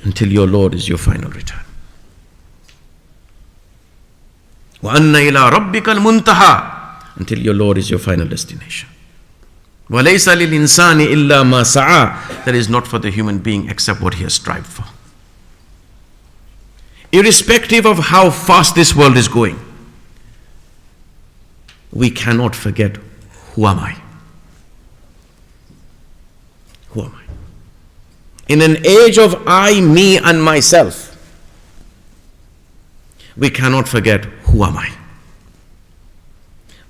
until your Lord is your final return. Wa anna ila rabbika al-muntaha, until your Lord is your final destination. Wa laysa lil insani illa ma sa'a, that is not for the human being except what he has strived for. Irrespective of how fast this world is going, we cannot forget, who am I? Who am I? In an age of I, me and myself, we cannot forget, who am I?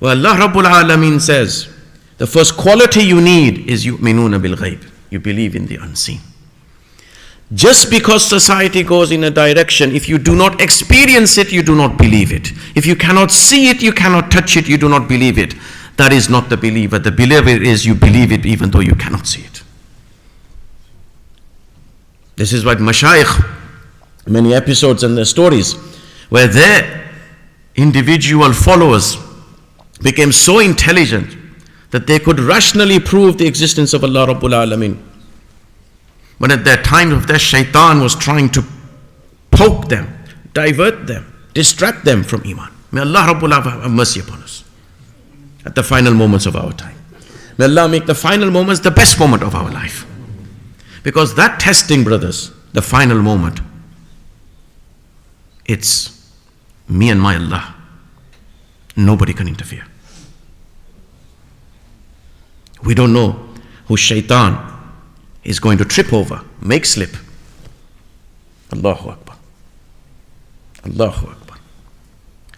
Well, Allah Rabbul Alameen says, the first quality you need is yu'minuna bil ghaib. You believe in the unseen. Just because society goes in a direction, if you do not experience it, you do not believe it. If you cannot see it, you cannot touch it, you do not believe it. That is not the believer. The believer is you believe it even though you cannot see it. This is what Shaykh, many episodes and their stories, where their individual followers became so intelligent that they could rationally prove the existence of Allah Rabbul Alameen. But at that time of their shaitan was trying to poke them, divert them, distract them from Iman. May Allah Rabbul Alameen have mercy upon us at the final moments of our time. May Allah make the final moments the best moment of our life. Because that testing, brothers, the final moment, it's me and my Allah. Nobody can interfere. We don't know who shaitan is going to trip over, make slip. Allahu Akbar. Allahu Akbar.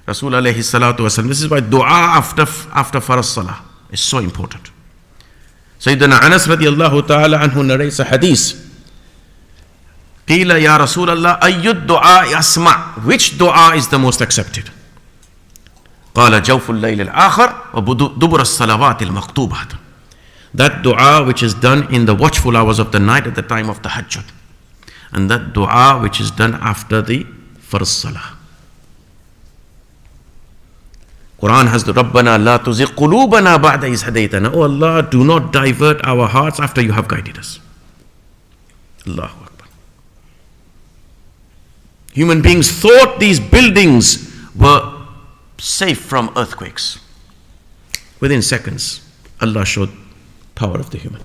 Rasul alayhi salatu wasalam. This is why dua after farz salah is so important. Sayyidina Anas radiallahu ta'ala anhu narrates a hadith. Qila ya Rasulallah, ayyud dua yasma'. Which dua is the most accepted? Qala jawful layl al-akhar wa dubur as-salawat al-maqtubat. That dua which is done in the watchful hours of the night at the time of tahajjud. And that dua which is done after the farz salah. Quran has the Rabbana la tuzigh qulubana ba'da iz hadaytana. Oh Allah, do not divert our hearts after you have guided us. Allahu Akbar. Human beings thought these buildings were safe from earthquakes. Within seconds, Allah showed power of the human.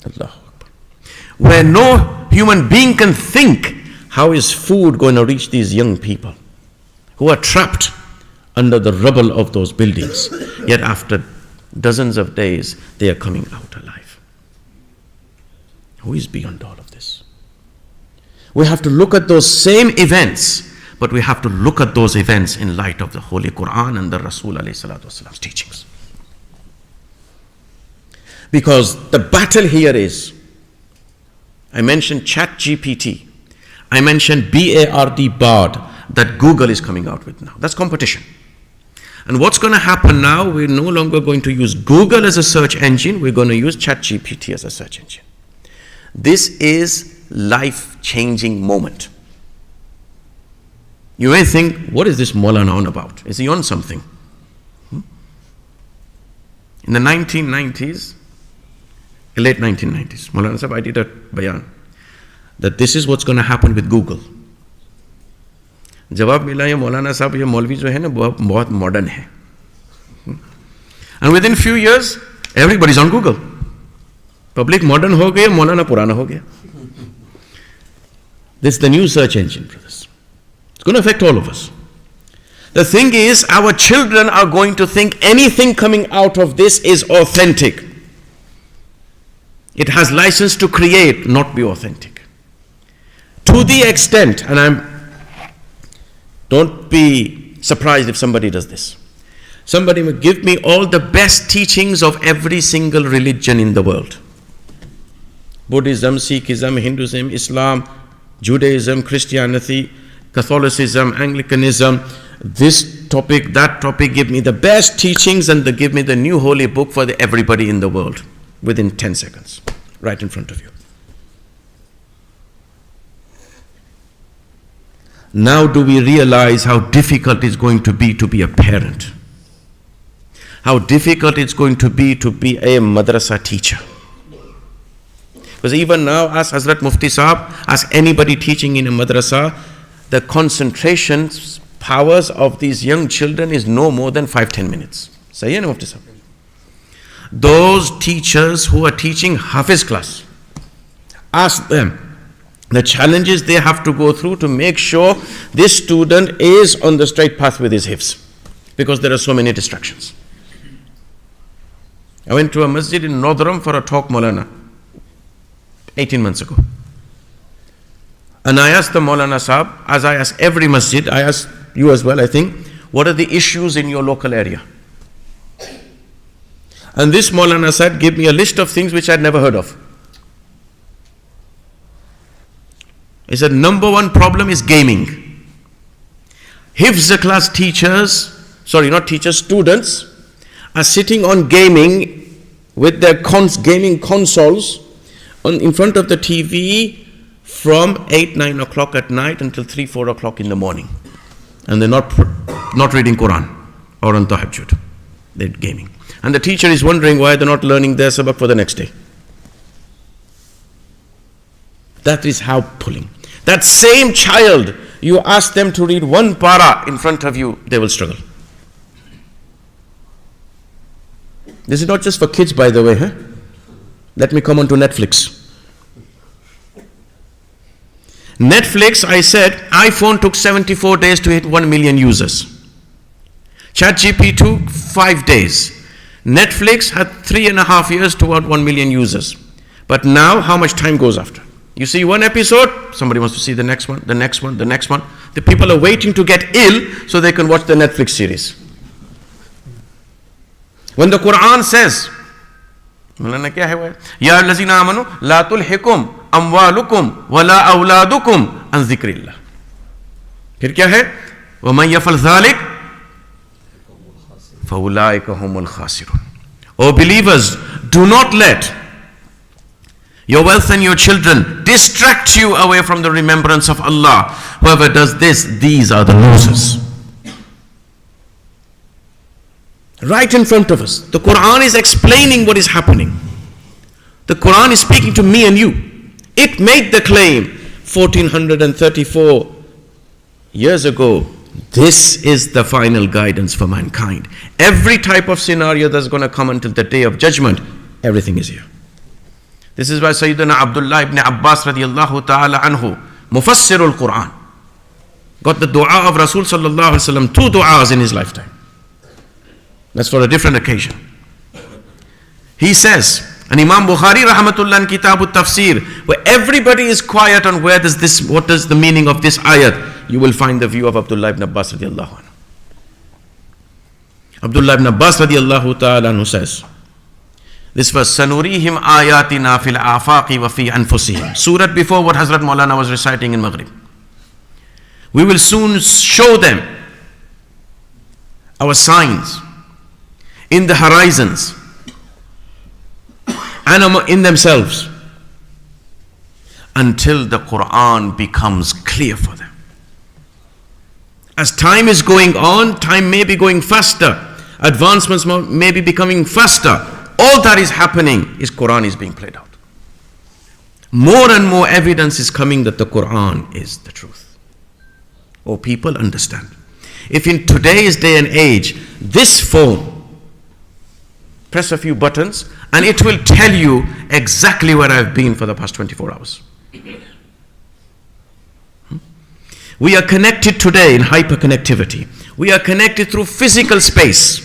Allahu Akbar. Where no human being can think, how is food going to reach these young people who are trapped under the rubble of those buildings? Yet after dozens of days, they are coming out alive. Who is beyond all of this? We have to look at those same events, but we have to look at those events in light of the Holy Quran and the Rasul alayhi salatu wasalam's teachings. Because the battle here is, I mentioned ChatGPT. I mentioned BARD, that Google is coming out with now. That's competition. And what's going to happen now, we're no longer going to use Google as a search engine, we're going to use ChatGPT as a search engine. This is life-changing moment. You may think, what is this Moulana on about? Is he on something? In the 1990s, late 1990s, Moulana Sahib, I did a bayan that this is what's going to happen with Google. जवाब मिला ये मौलाना साहब ये मौलवी जो है ना बहुत मॉडर्न है. And within few years, everybody's on Google. Public modern हो गया, मौलाना पुराना हो गया. This is the new search engine, brothers. It's going to affect all of us. The thing is, our children are going to think anything coming out of this is authentic. It has license to create, not be authentic. To the extent, and don't be surprised if somebody does this. Somebody will give me all the best teachings of every single religion in the world. Buddhism, Sikhism, Hinduism, Islam, Judaism, Christianity, Catholicism, Anglicanism, this topic, that topic, give me the best teachings and give me the new holy book for everybody in the world within 10 seconds, right in front of you. Now do we realize how difficult it's going to be a parent? How difficult it's going to be a madrasa teacher. Because even now, ask Hazrat Mufti Sahab, ask anybody teaching in a madrasa, the concentration powers of these young children is no more than 5-10 minutes. Sahi hai na Mufti Sahab? Those teachers who are teaching Hafiz class, ask them the challenges they have to go through to make sure this student is on the straight path with his hifz, because there are so many distractions. I went to a masjid in Northern for a talk, Moulana, 18 months ago. And I asked the Moulana Sahab, as I ask every masjid, I ask you as well, I think, what are the issues in your local area? And this Moulana Sahab gave me a list of things which I'd never heard of. He said, number one problem is gaming. Hifz class teachers, students are sitting on gaming with their gaming consoles in front of the TV from 8, 9 o'clock at night until 3, 4 o'clock in the morning. And they're not reading Quran or on tahajjud. They're gaming. And the teacher is wondering why they're not learning their sabak for the next day. That is how pulling. That same child, you ask them to read one para in front of you, they will struggle. This is not just for kids, by the way. Let me come on to Netflix. Netflix, I said, iPhone took 74 days to hit 1 million users. ChatGPT took 5 days. Netflix had 3.5 years to about 1 million users. But now, how much time goes after? You see one episode, somebody wants to see the next one, the next one, the next one. The people are waiting to get ill so they can watch the Netflix series. When the Quran says, Moulana kya hai wo? Ya allazina amanu la tulhikum amwalukum wala awladukum an zikrillah. Phir kya hai? Wa man yafal dhalik fa ulaika humul khasirun. O believers, do not let your wealth and your children distract you away from the remembrance of Allah. Whoever does this, these are the losers. Right in front of us, the Quran is explaining what is happening. The Quran is speaking to me and you. It made the claim 1434 years ago. This is the final guidance for mankind. Every type of scenario that's going to come until the day of judgment, everything is here. This is why Sayyidina Abdullah ibn Abbas radiyallahu ta'ala anhu, Mufassirul Quran, got the dua of Rasul sallallahu alaihi wasallam, 2 du'as in his lifetime. That's for a different occasion. He says, and Imam Bukhari rahmatullah in Kitab Tafsir, where everybody is quiet on what is the meaning of this ayat, you will find the view of Abdullah ibn Abbas radiyallahu anhu. Abdullah ibn Abbas radiyallahu ta'ala anhu says, this was Sanurihim ayatina fil afaqi wa fi anfusihim. Surah before what Hazrat Moulana was reciting in Maghrib. We will soon show them our signs in the horizons and in themselves until the Quran becomes clear for them. As time is going on, time may be going faster, advancements may be becoming faster. All that is happening is Quran is being played out. More and more evidence is coming that the Quran is the truth. Oh, people understand. If in today's day and age, this phone, press a few buttons and it will tell you exactly where I've been for the past 24 hours. We are connected today in hyperconnectivity. We are connected through physical space,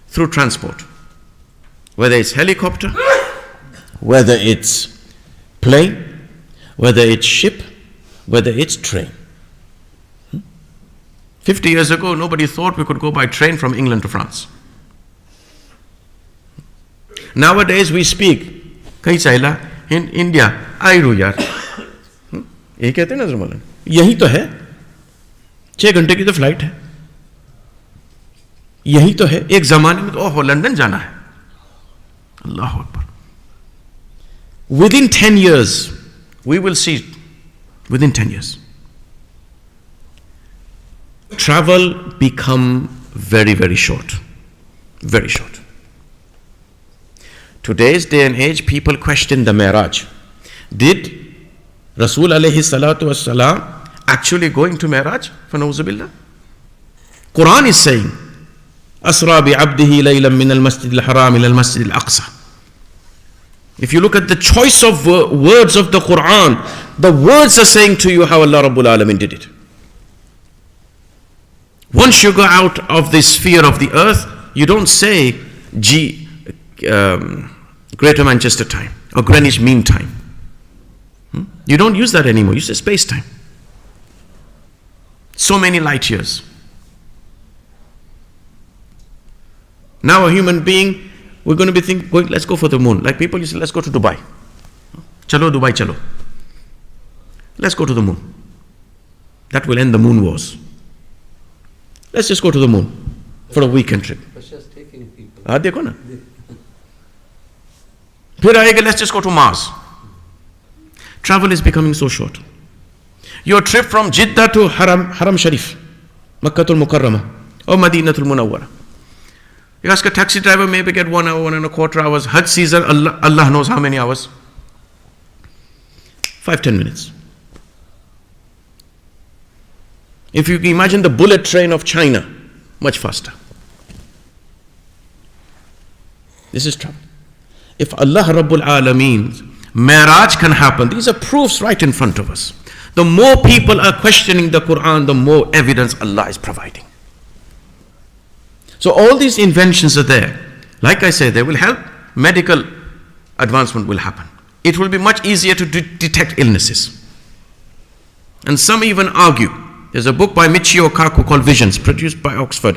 through transport. Whether it's helicopter, whether it's plane, whether it's ship, whether it's train. 50 years ago, nobody thought we could go by train from England to France. Nowadays we speak, kahi chahila, in India, airu yaar. ये कहते हैं ना ज़रूर यही तो है 6 घंटे की तो फ्लाइट है यही तो है एक ज़माने में तो ओह लंदन जाना है अल्लाह Akbar within 10 years we will see within 10 years travel become very very short today's day and age people question the Mi'raj. Did Rasul alayhi salatu wassalam actually going to Mi'raj? Fanauzubillah. Quran is saying, Asra bi abdihi laylan min al-masjid al-haram ila al-masjid al-aqsa. If you look at the choice of words of the Quran, the words are saying to you how Allah Rabbul Alamin did it. Once you go out of the sphere of the earth, you don't say Greater Manchester time or Greenwich Mean Time. You don't use that anymore. You say space time. So many light years. Now a human being, we're going to be thinking, let's go for the moon. Like people, you say, let's go to Dubai. Chalo Dubai, chalo. Let's go to the moon. That will end the moon wars. Let's just go to the moon for a weekend trip. देखो ना. फिर आएगा, let's just go to Mars. Travel is becoming so short. Your trip from Jeddah to Haram Sharif, Makkatul Mukarramah, or Madinatul Munawwara. You ask a taxi driver, maybe get 1 hour, 1.25 hours. Hajj season, Allah knows how many hours. 5-10 minutes. If you imagine the bullet train of China, much faster. This is travel. If Allah Rabbul Alameen, Mi'raj can happen, these are proofs right in front of us. The more people are questioning the Quran, the more evidence Allah is providing. So all these inventions are there. Like I said, they will help. Medical advancement will happen. It will be much easier to detect illnesses. And some even argue. There's a book by Michio Kaku called Visions, produced by Oxford.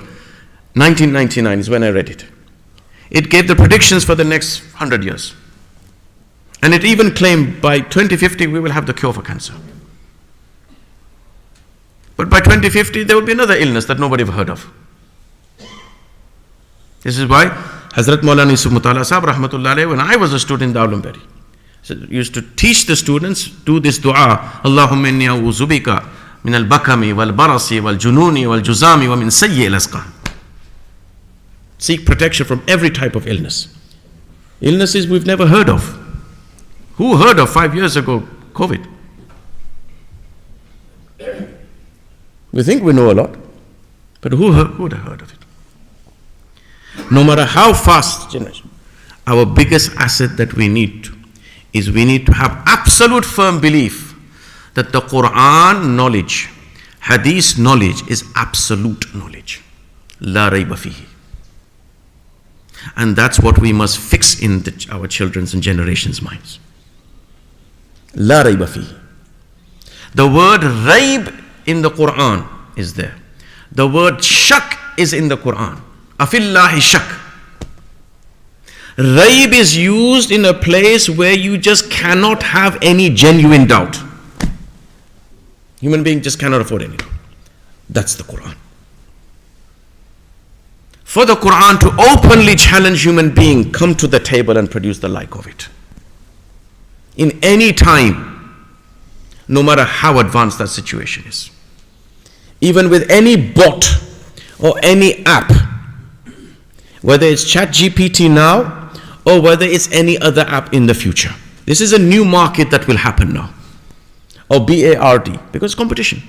1999 is when I read it. It gave the predictions for the next 100 years. And it even claimed by 2050 we will have the cure for cancer. But by 2050 there will be another illness that nobody ever heard of. This is why Hazrat Moulana Yusuf Mutala Sahib Rahmatullah Alayhi, when I was a student in Dawlambari, used to teach the students, do this dua, Allahumma inni a'udhu bika min al-bakami wal-barasi wal-jununi wal-juzami wa min sayyi al-asqam. Seek protection from every type of illness. Illnesses we've never heard of. Who heard of 5 years ago COVID? We think we know a lot, but who would have heard of it? No matter how fast generation, our biggest asset that we need to have absolute firm belief that the Quran knowledge, Hadith knowledge is absolute knowledge. La rayba fihi. And that's what we must fix in our children's and generations' minds. La rayba fihi. The word rayb in the Quran is there. The word shak is in the Quran. Afillahi shak. Rayb is used in a place where you just cannot have any genuine doubt. Human being just cannot afford any doubt. That's the Quran. For the Quran to openly challenge human being, come to the table and produce the like of it. In any time, no matter how advanced that situation is. Even with any bot or any app, whether it's ChatGPT now or whether it's any other app in the future. This is a new market that will happen now. Or BARD, because competition.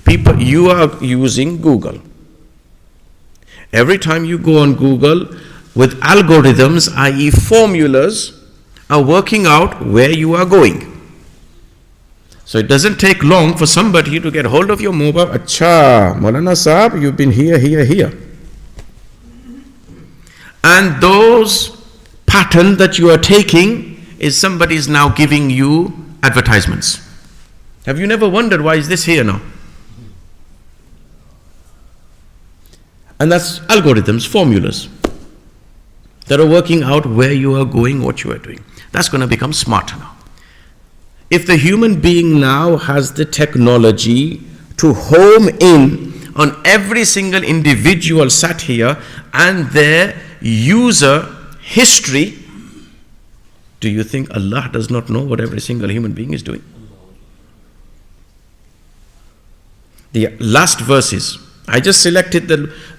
You are using Google. Every time you go on Google, with algorithms, i.e. formulas, are working out where you are going. So it doesn't take long for somebody to get hold of your mobile. Acha, Moulana Sahib, you've been here. And those pattern that you are taking is somebody is now giving you advertisements. Have you never wondered why is this here now? And that's algorithms, formulas that are working out where you are going, what you are doing. That's going to become smarter now. If the human being now has the technology to home in on every single individual sat here and their user history, do you think Allah does not know what every single human being is doing? The last verses, I just selected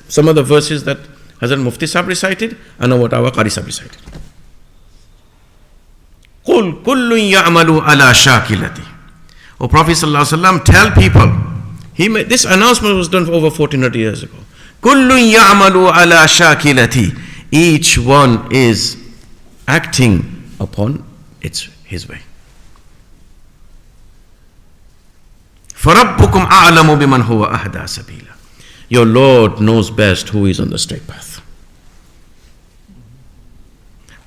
some of the verses that Hazrat Mufti Sahib recited and what our Qari Sahib recited. Qul kullun ya'malu ala shakilati. O Prophet Sallallahu Alaihi Wasallam, tell people, this announcement was done over 1400 years ago. Kullun ya'malu ala shakilati. Each one is acting upon his way. فَرَبُّكُمْ أَعْلَمُ بِمَنْ هُوَ أَهْدَى سَبِيلًا. Your Lord knows best who is on the straight path.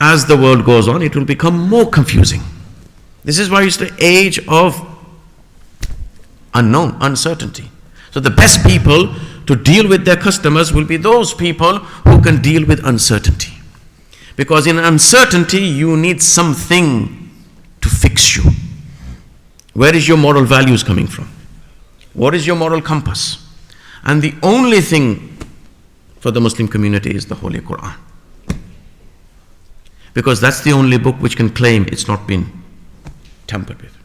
As the world goes on, it will become more confusing. This is why it's the age of unknown, uncertainty. So the best people to deal with their customers will be those people who can deal with uncertainty. Because in uncertainty, you need something to fix you. Where is your moral values coming from? What is your moral compass? And the only thing for the Muslim community is the Holy Quran. Because that's the only book which can claim it's not been tampered with.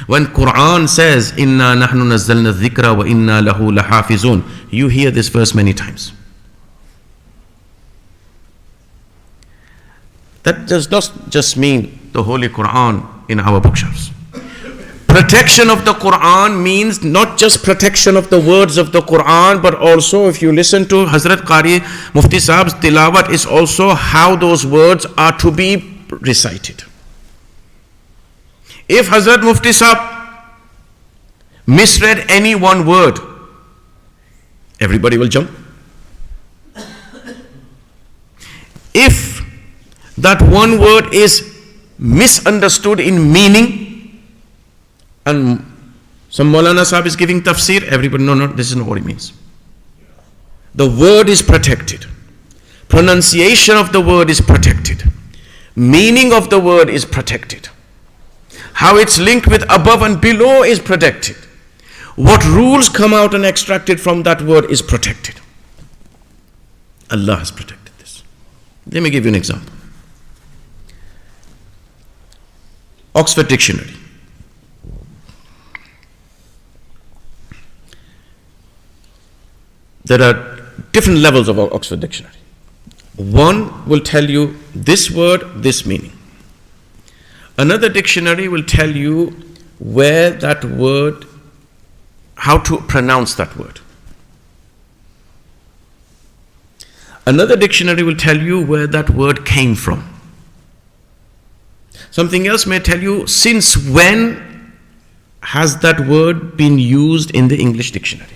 When Quran says, Inna nahnu nazzalna dhikra wa inna lahu lahafizun, you hear this verse many times. That does not just mean the Holy Quran in our bookshelves. Protection of the Quran means not just protection of the words of the Quran, but also if you listen to Hazrat Qari Mufti Sahab's tilawat, is also how those words are to be recited. If Hazrat Mufti Sahab misread any one word, everybody will jump. If that one word is misunderstood in meaning, and some Moulana Sahab is giving Tafsir, everybody, no, this is not what it means. The word is protected. Pronunciation of the word is protected. Meaning of the word is protected. How it's linked with above and below is protected. What rules come out and extracted from that word is protected. Allah has protected this. Let me give you an example. Oxford Dictionary. There are different levels of Oxford Dictionary. One will tell you this word, this meaning. Another dictionary will tell you where that word, how to pronounce that word. Another dictionary will tell you where that word came from. Something else may tell you since when has that word been used in the English dictionary.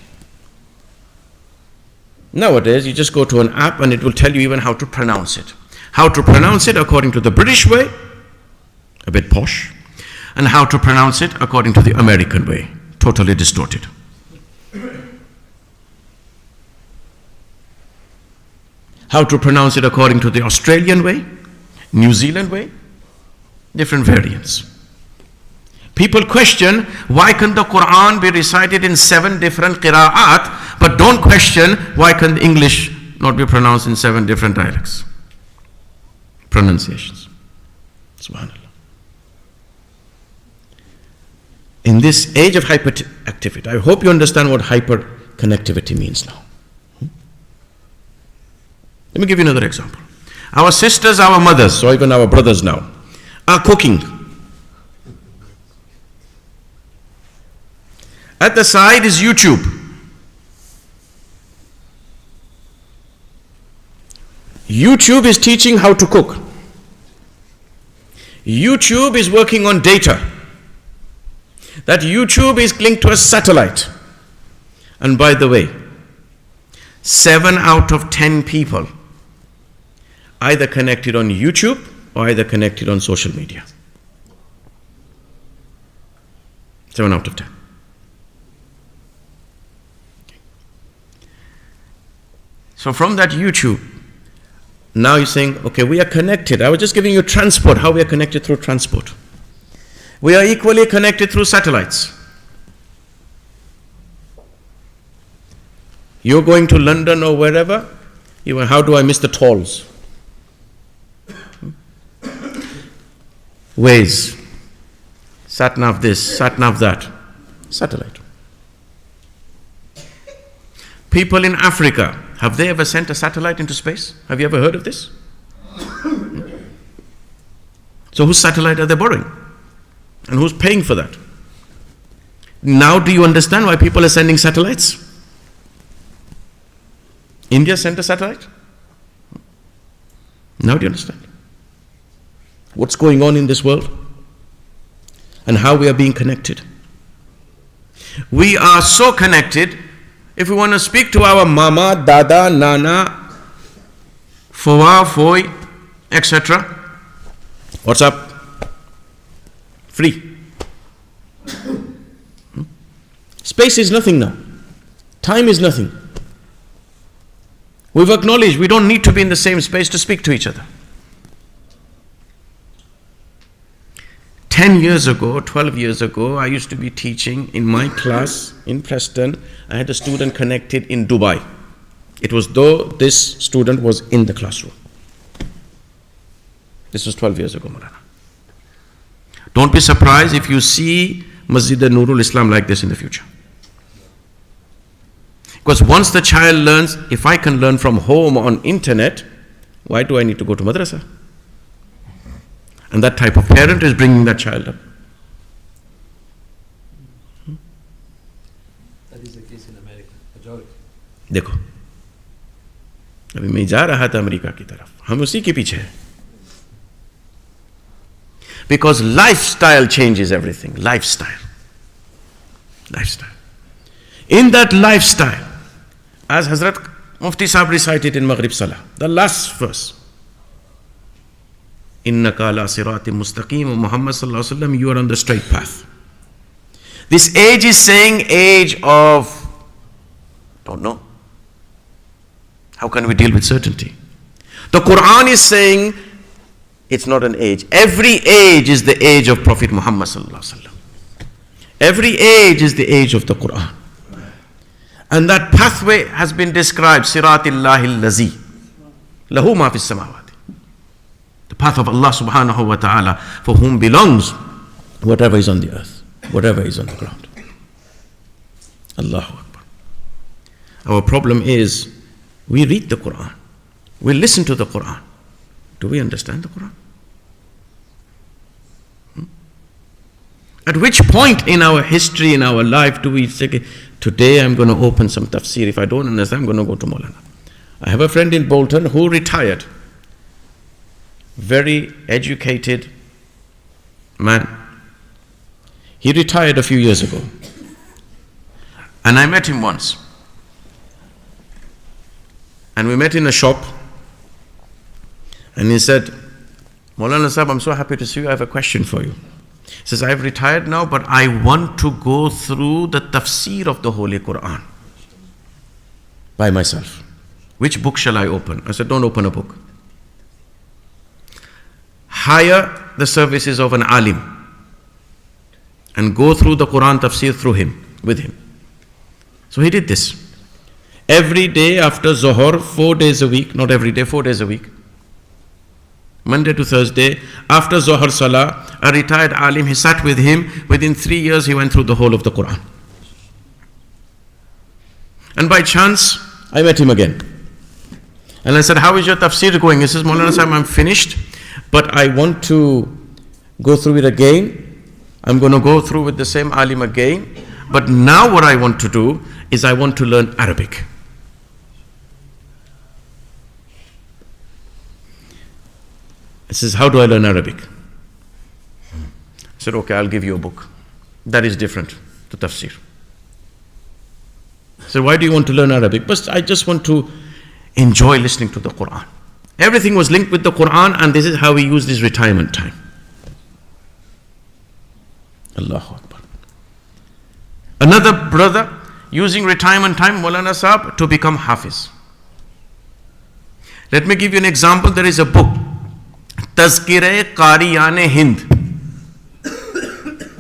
Nowadays, you just go to an app and it will tell you even how to pronounce it. How to pronounce it according to the British way, a bit posh, and how to pronounce it according to the American way, totally distorted. How to pronounce it according to the Australian way, New Zealand way, different variants. People question, why can the Quran be recited in 7 different qira'at, but don't question, why can English not be pronounced in 7 different dialects? Pronunciations. Subhanallah. In this age of hyperactivity, I hope you understand what hyperconnectivity means now. Let me give you another example. Our sisters, our mothers, or even our brothers now, are cooking. At the side is YouTube. YouTube is teaching how to cook. YouTube is working on data. That YouTube is linked to a satellite. And by the way, 7 out of 10 people either connected on YouTube or either connected on social media. 7 out of 10. So from that YouTube, now you're saying, okay, we are connected. I was just giving you transport, how we are connected through transport. We are equally connected through satellites. You're going to London or wherever, how do I miss the tolls? Ways, sat-nav this, sat-nav that, satellite. People in Africa, have they ever sent a satellite into space? Have you ever heard of this? So whose satellite are they borrowing? And who's paying for that? Now do you understand why people are sending satellites? India sent a satellite? Now do you understand what's going on in this world and how we are being connected? We are so connected. If we want to speak to our mama, dada, nana, foa, foy, etc., what's up? Free. Space is nothing now. Time is nothing. We've acknowledged we don't need to be in the same space to speak to each other. 10 years ago, 12 years ago, I used to be teaching in my class in Preston. I had a student connected in Dubai. It was though this student was in the classroom. This was 12 years ago, Moulana. Don't be surprised if you see Masjid Nurul Islam like this in the future. Because once the child learns, if I can learn from home on internet, why do I need to go to madrasa? And that type of parent is bringing that child up. That is the case in America, majority. देखो, अभी मैं जा रहा था America की तरफ, हम उसी के पीछे हैं. Because lifestyle changes everything. Lifestyle. In that lifestyle, as Hazrat Mufti Sahib recited in Maghrib Salah, the last verse, Innaka ala siratim mustaqim, Muhammad sallallahu alaihi wasallam, you are on the straight path. This age is saying age of, don't know. How can we deal with certainty? The Quran is saying it's not an age. Every age is the age of Prophet Muhammad sallallahu alaihi wasallam. Every age is the age of the Quran. And that pathway has been described, Siratillahi allazi lahu ma fis samawati. The path of Allah subhanahu wa ta'ala, for whom belongs whatever is on the earth, whatever is on the ground. Allahu Akbar. Our problem is, we read the Quran, we listen to the Quran. Do we understand the Quran? At which point in our history, in our life, do we say, today I'm going to open some Tafsir. If I don't understand, I'm going to go to Moulana. I have a friend in Bolton who retired. Very educated man. He retired a few years ago. And I met him once. And we met in a shop. And he said, Moulana Sahib, I'm so happy to see you. I have a question for you. He says, I've retired now, but I want to go through the Tafsir of the Holy Quran by myself. Which book shall I open? I said, don't open a book. Hire the services of an alim and go through the Quran Tafsir through him, with him. So he did this. Every day after Zohar, 4 days a week, not every day, 4 days a week, Monday to Thursday, after Zohar Salah, a retired alim, he sat with him. Within 3 years, he went through the whole of the Quran. And by chance, I met him again. And I said, how is your tafsir going? He says, Moulana Sahib, I'm finished, but I want to go through it again. I'm going to go through with the same alim again. But now what I want to do is I want to learn Arabic. He says, how do I learn Arabic? I said, okay, I'll give you a book. That is different to tafsir. I said, why do you want to learn Arabic? But I just want to enjoy listening to the Quran. Everything was linked with the Quran, and this is how he used his retirement time. Allahu Akbar. Another brother using retirement time, Moulana Sahib, to become Hafiz. Let me give you an example. There is a book, Tazkire Qariyan Hind.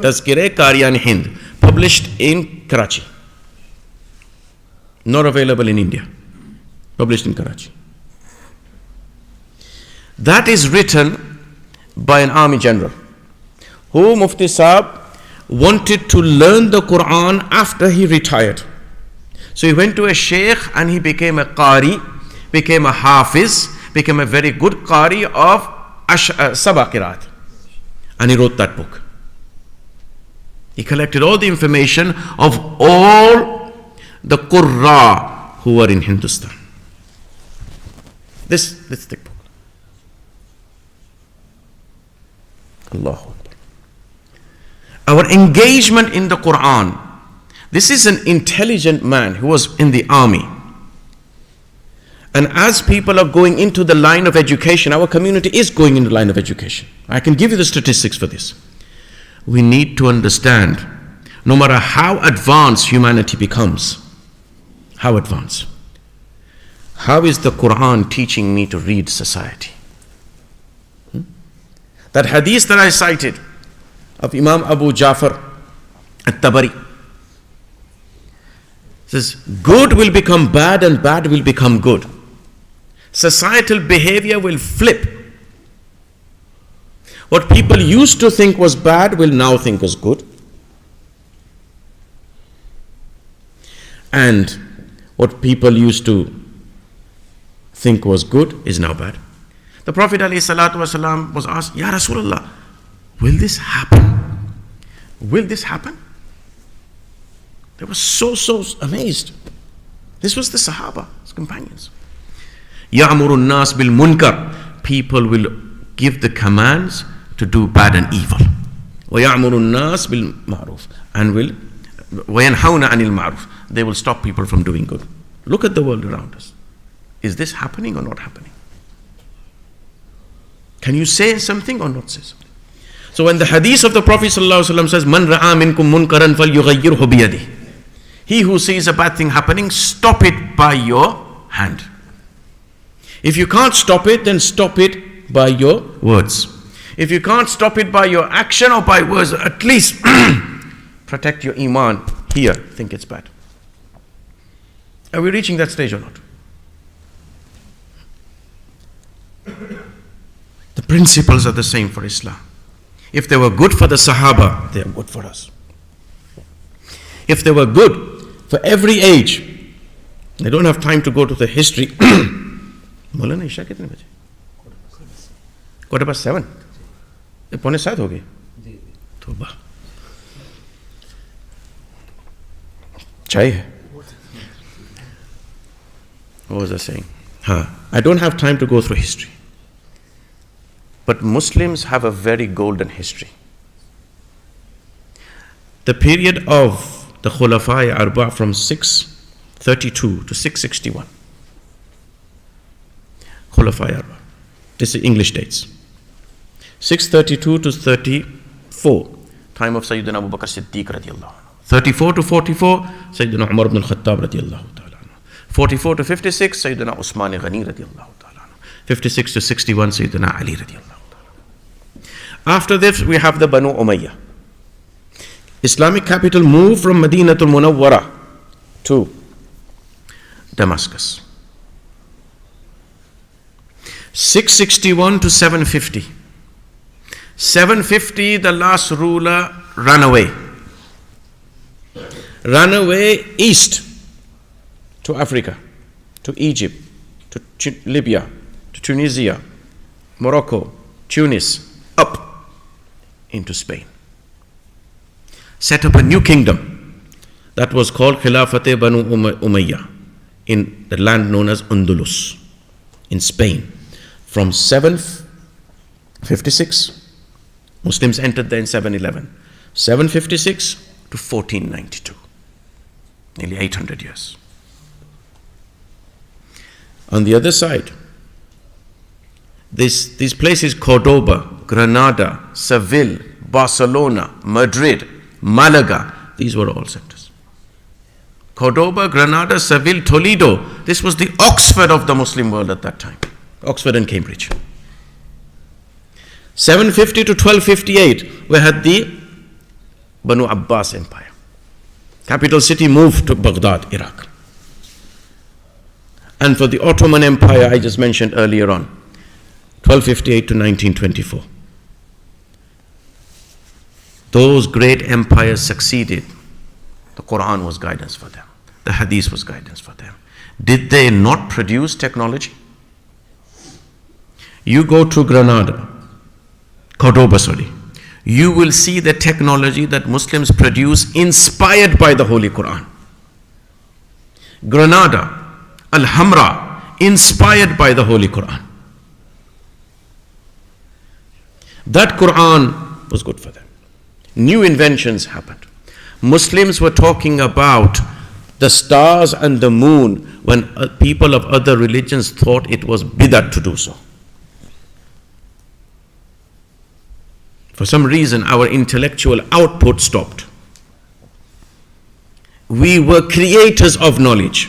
Tazkire Qariyan Hind, published in Karachi. Not available in India. Published in Karachi. That is written by an army general who Mufti Sahib wanted to learn the Quran after he retired. So he went to a Shaykh and he became a Qari, became a Hafiz, became a very good Qari of Sabah Qiraat. And he wrote that book. He collected all the information of all the Qurra who were in Hindustan. This thick book. Allahu Akbar. Our engagement in the Quran. This is an intelligent man who was in the army. And as people are going into the line of education, our community is going into the line of education. I can give you the statistics for this. We need to understand, no matter how advanced humanity becomes, how advanced, how is the Quran teaching me to read society? That hadith that I cited, of Imam Abu Ja'far at-Tabari. Says, good will become bad and bad will become good. Societal behavior will flip. What people used to think was bad will now think is good. And what people used to think was good is now bad. The Prophet ﷺ was asked, Ya Rasulullah, will this happen? Will this happen? They were so amazed. This was the Sahaba, his companions. Ya'muru an-nas bil munkar. People will give the commands to do bad and evil. Wa ya'muru an-nas bil ma'ruf. And will wa yanhauna 'anil ma'ruf. They will stop people from doing good. Look at the world around us. Is this happening or not happening? Can you say something or not say something? So when the hadith of the Prophet ﷺ says, Man ra'a minkum munkaran falyughayyirhu biyadihi. He who sees a bad thing happening, stop it by your hand. If you can't stop it, then stop it by your words. If you can't stop it by your action or by words, at least protect your iman. Here, think it's bad. Are we reaching that stage or not? The principles are the same for Islam. If they were good for the Sahaba, they are good for us. If they were good for every age, I don't have time to go to the history. Moulana, Isha kitne baje? 7:15. ये 6:45 हो गए. तौबा. Chai hai. What was I saying? I don't have time to go through history. But Muslims have a very golden history. The period of the Khulafai Arba from 632 to 661. Khulafai Arba. This is English dates. 632 to 34, time of Sayyidina Abu Bakr Siddiq radiallahu anhu. 34 to 44, Sayyidina Umar ibn al-Khattab radiallahu ta'ala anhu. 44 to 56, Sayyidina Usman Ghani radiallahu ta'ala anhu. 56 to 61, Sayyidina Ali radiallahu ta'ala. After this, we have the Banu Umayyah. Islamic capital moved from Madinatul Munawwara to Damascus. 661 to 750. 750, the last ruler ran away. Ran away east to Africa, to Egypt, to Libya, to Tunisia, Morocco, Tunis, up into Spain. Set up a new kingdom that was called Khilafat Banu Umayyah in the land known as Andalus in Spain. From 756, Muslims entered there in 711. 756 to 1492, nearly 800 years. On the other side, these places, Cordoba, Granada, Seville, Barcelona, Madrid, Malaga, these were all centers. Cordoba, Granada, Seville, Toledo, this was the Oxford of the Muslim world at that time. Oxford and Cambridge. 750 to 1258, we had the Banu Abbas Empire. Capital city moved to Baghdad, Iraq. And for the Ottoman Empire, I just mentioned earlier on, 1258 to 1924. Those great empires succeeded. The Quran was guidance for them. The Hadith was guidance for them. Did they not produce technology? You go to Granada, Cordoba, you will see the technology that Muslims produce inspired by the Holy Quran. Granada, Al-Hamra, inspired by the Holy Quran. That Quran was good for them. New inventions happened. Muslims were talking about the stars and the moon when people of other religions thought it was bid'ah to do so. For some reason, our intellectual output stopped. We were creators of knowledge.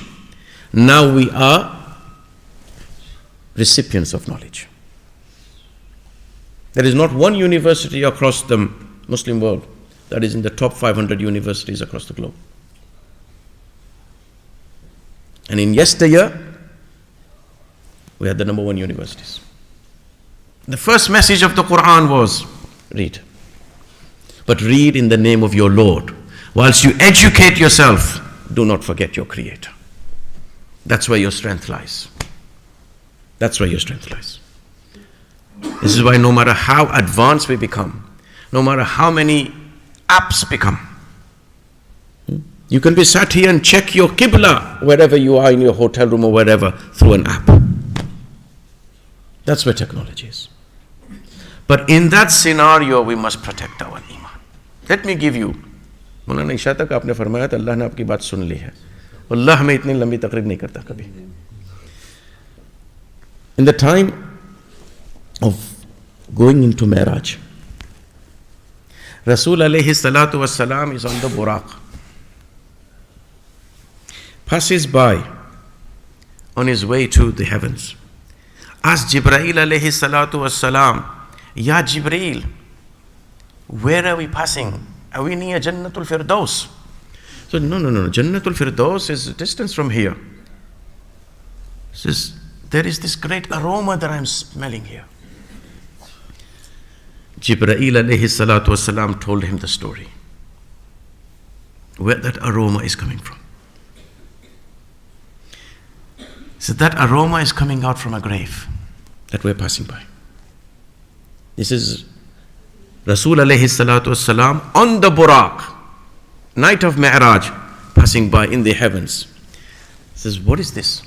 Now we are recipients of knowledge. There is not one university across the Muslim world that is in the top 500 universities across the globe. And in yesteryear, we had the number 1 universities. The first message of the Quran was, read. But read in the name of your Lord. Whilst you educate yourself, do not forget your Creator. That's where your strength lies. That's where your strength lies. This is why no matter how advanced we become, no matter how many apps become, you can be sat here and check your Qibla wherever you are, in your hotel room or wherever, through an app. That's where technology is. But in that scenario, we must protect our iman. Let me give you, Moulana Isha tak aapne farmaya tha Allah ne aapki baat sun li hai. Wallah main itni lambi taqreer nahi karta kabhi. In the time of going into Mi'raj, Rasul alayhi salatu wassalam is on the Buraq, passes by on his way to the heavens. Asks Jibreel alayhi salatu wassalam, Ya Jibreel, where are we passing? Are we near Jannatul Firdaus? So no, Jannatul Firdaus is a distance from here. Says, there is this great aroma that I'm smelling here. Jibreel alayhi salatu wasalam told him the story, where that aroma is coming from. So that aroma is coming out from a grave that we're passing by. This is Rasul alayhi salatu wasalam on the Buraq, night of Mi'raj, passing by in the heavens. He says, what is this?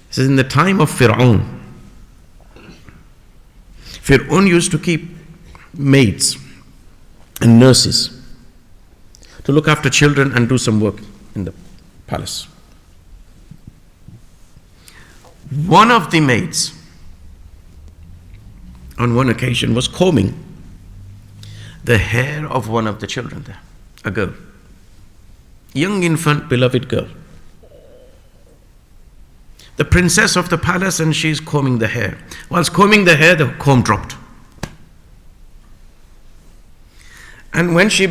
He says, in the time of Fir'aun used to keep maids and nurses to look after children and do some work in the palace. One of the maids on one occasion was combing the hair of one of the children there, a girl, young infant, beloved girl, the princess of the palace, and she's combing the hair. Whilst combing the hair, the comb dropped. And when she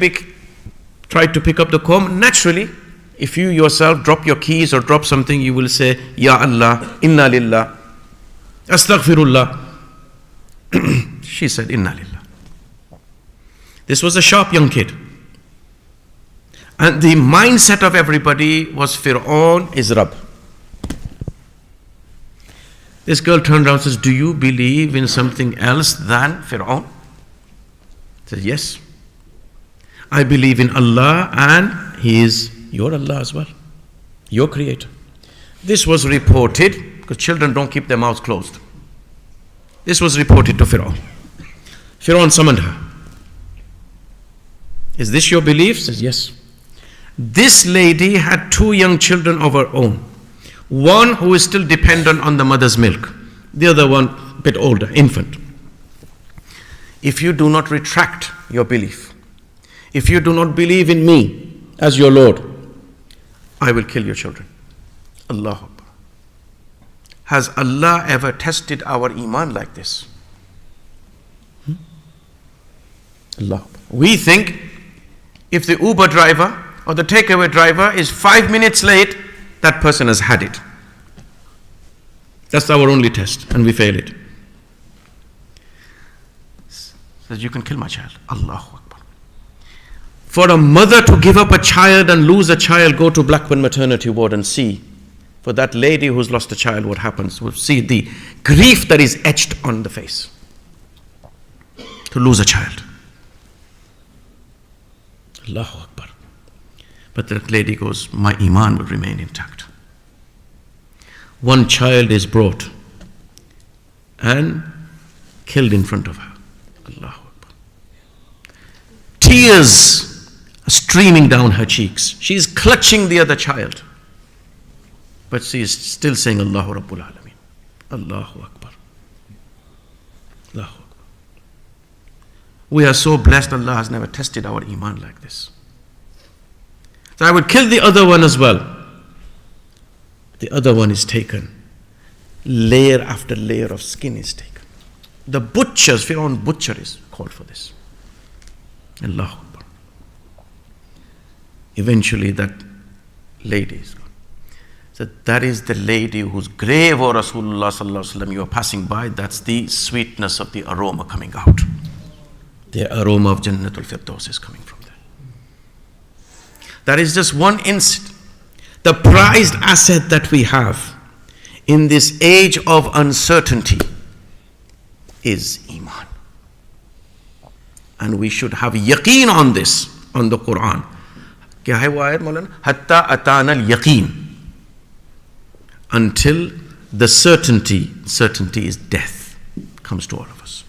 tried to pick up the comb, naturally, if you yourself drop your keys or drop something, you will say, Ya Allah, Inna Lillah, Astaghfirullah. She said, Inna Lillah. This was a sharp young kid. And the mindset of everybody was Fir'aun is Rabb. This girl turned around and says, do you believe in something else than Fir'aun? Says, yes. I believe in Allah, and He is your Allah as well, your Creator. This was reported, because children don't keep their mouths closed. This was reported to Fir'aun. Fir'aun summoned her. Is this your belief? Says, yes. This lady had 2 young children of her own. One who is still dependent on the mother's milk. The other one a bit older, infant. If you do not retract your belief, if you do not believe in me as your Lord, I will kill your children. Allahu Akbar. Has Allah ever tested our iman like this? Allah. We think if the Uber driver or the takeaway driver is 5 minutes late, that person has had it. That's our only test, and we fail it. Says, you can kill my child. Allahu Akbar. For a mother to give up a child and lose a child, go to Blackburn maternity ward and see. For that lady who's lost a child, what happens? We'll see the grief that is etched on the face. To lose a child. Allahu Akbar. But that lady goes, my iman will remain intact. One child is brought and killed in front of her. Allahu Akbar. Tears are streaming down her cheeks. She is clutching the other child. But she is still saying, Allahu Rabbul Alameen. Allahu Akbar. Allahu Akbar. We are so blessed, Allah has never tested our iman like this. So I would kill the other one as well. The other one is taken. Layer after layer of skin is taken. The butchers, Fir'aun butcher is called for this. Allahu Akbar. Eventually that lady is gone. So that is the lady whose grave, O Rasulullah sallallahu alaihi wasallam, you are passing by. That's the sweetness of the aroma coming out. The aroma of Jannatul Firdaus is coming from there. That is just one incident. The prized asset that we have in this age of uncertainty is Iman. And we should have yaqeen on this, on the Quran. Kya hai wo ayat, Moulana? Hatta atana al-yaqeen. Until the certainty is death, comes to all of us.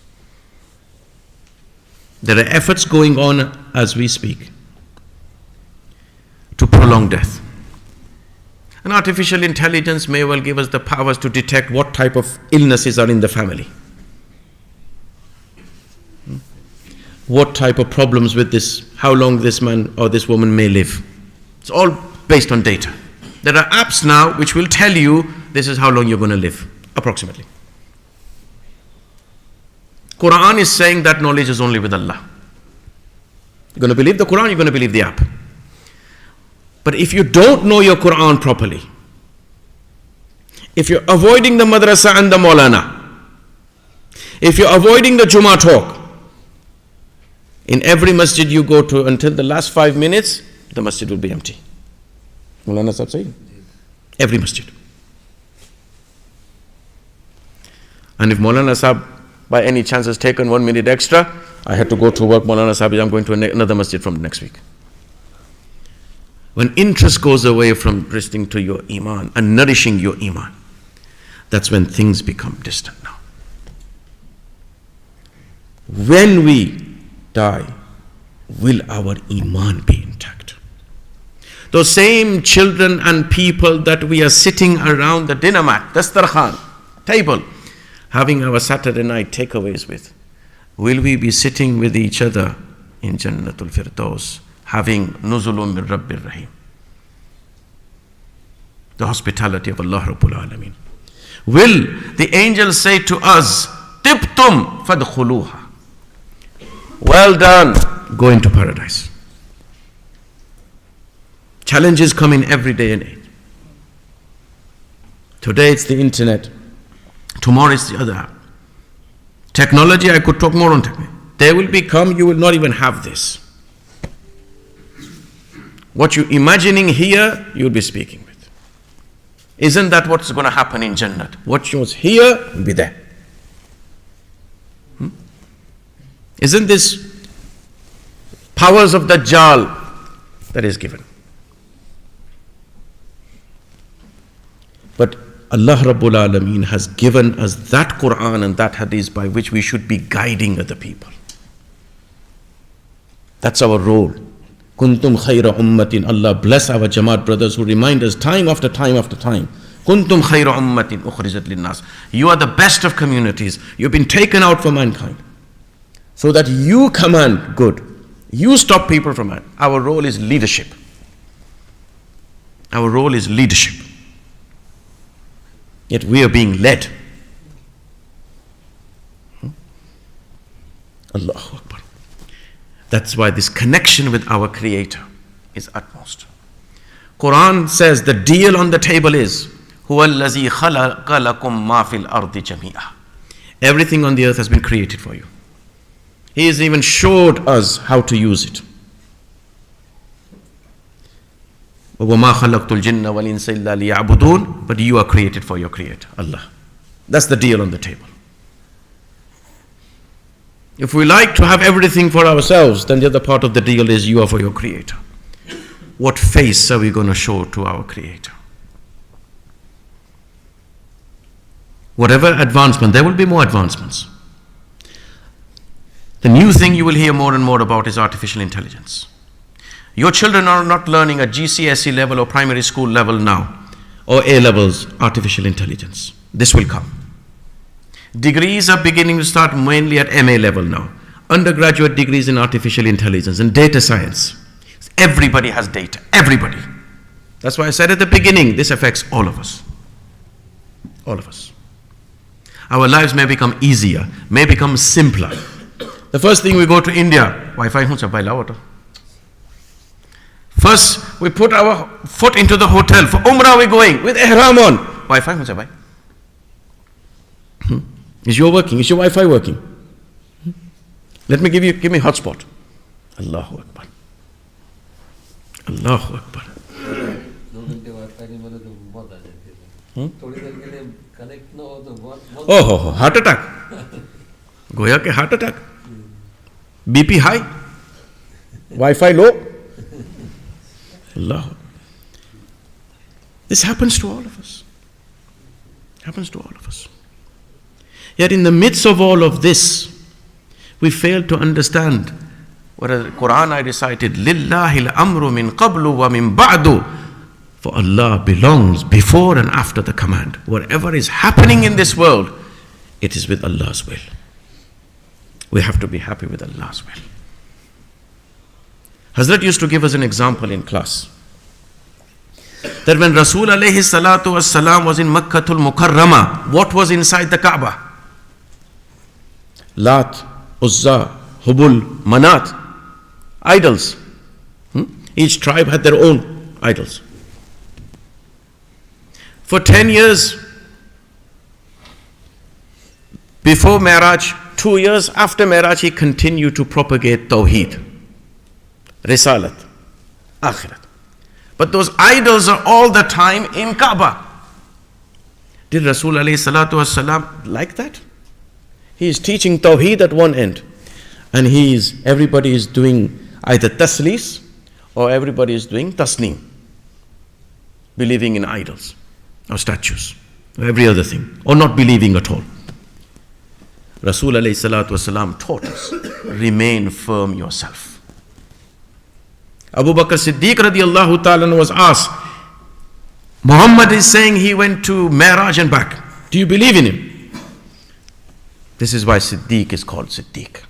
There are efforts going on as we speak to prolong death. And artificial intelligence may well give us the powers to detect what type of illnesses are in the family. What type of problems with this, how long this man or this woman may live. It's all based on data. There are apps now which will tell you this is how long you're going to live, approximately. Quran is saying that knowledge is only with Allah. You're going to believe the Quran, you're going to believe the app. But if you don't know your Quran properly, if you're avoiding the madrasa and the Moulana, if you're avoiding the Jummah talk, in every masjid you go to, until the last 5 minutes, the masjid will be empty. Moulana Sahib saying? Every masjid. And if Moulana Sahib by any chance has taken 1 minute extra, I had to go to work, Moulana Sahib, I'm going to another masjid from next week. When interest goes away from listening to your Iman and nourishing your Iman, that's when things become distant now. When we die, will our Iman be intact? Those same children and people that we are sitting around the dinner mat, dastarkhan, table, having our Saturday night takeaways with, will we be sitting with each other in Jannatul Firdaus, having nuzulun min Rabbir Rahim, the hospitality of Allah Rabbul Alameen? Will the angels say to us, Tibtum fadkhuluha, well done, go into paradise? Challenges come in every day and age. Today it's the internet, tomorrow it's the other app. Technology, I could talk more on technology. There will become, you will not even have this. What you're imagining here, you'll be speaking with. Isn't that what's going to happen in Jannat? What was here will be there. Isn't this powers of Dajjal that is given? But Allah Rabbul Alameen has given us that Quran and that Hadith by which we should be guiding other people. That's our role. Kuntum khayra ummatin. Allah bless our Jamaat brothers who remind us time after time after time. Kuntum khayra ummatin ukhrijat linnas. You are the best of communities. You've been taken out for mankind, so that you command good. You stop people from it. Our role is leadership. Our role is leadership. Yet we are being led. Allahu Akbar. That's why this connection with our Creator is utmost. Quran says the deal on the table is هُوَ الَّذِي خَلَقَ لَكُمْ مَا فِي الْأَرْضِ جَمِيعًا. Everything on the earth has been created for you. He has even showed us how to use it. وَمَا خَلَقْتُ الْجِنَّ وَالْإِنسَ إِلَّا لِيَعْبُدُونَ. But you are created for your Creator, Allah. That's the deal on the table. If we like to have everything for ourselves, then the other part of the deal is you are for your Creator. What face are we going to show to our Creator? Whatever advancement, there will be more advancements. The new thing you will hear more and more about is artificial intelligence. Your children are not learning at GCSE level or primary school level now, or A levels, artificial intelligence. This will come. Degrees are beginning to start mainly at MA level now. Undergraduate degrees in artificial intelligence and data science. Everybody has data. Everybody. That's why I said at the beginning, this affects all of us. All of us. Our lives may become easier, may become simpler. The first thing we go to India, Wi-Fi hun chapai lao to. First, we put our foot into the hotel. For Umrah we're going with ihram on. Wi-Fi hun chapai. Is your working? Is your Wi-Fi working? Let me give me hotspot. Allahu Akbar. Allahu Akbar. Oh, heart attack. Goya ke heart attack. BP high. Wi-Fi low. Allah. This happens to all of us. Happens to all of us. Yet in the midst of all of this, we fail to understand what the Quran I recited, Lillahi al-amru min qablu wa min ba'du. For Allah belongs before and after the command. Whatever is happening in this world, it is with Allah's will. We have to be happy with Allah's will. Hazrat used to give us an example in class. That when Rasul alayhi salatu was salam was in Makkatul Mukarrama, what was inside the Kaaba? Lat, Uzza, Hubul, Manat, idols. Each tribe had their own idols. For 10 years before Mi'raj, 2 years after Mi'raj, he continued to propagate Tawheed, Risalat, Akhirat. But those idols are all the time in Kaaba. Did Rasul alayhi salatu wasalam like that? He is teaching Tawheed at one end, and everybody is doing either taslis or everybody is doing tasneem, believing in idols or statues or every other thing, or not believing at all. Rasul alayhi salatu wasalam taught us, remain firm yourself. Abu Bakr Siddiq radiallahu ta'ala was asked, Muhammad is saying he went to Mi'raj and back. Do you believe in him? This is why Siddiq is called Siddiq. He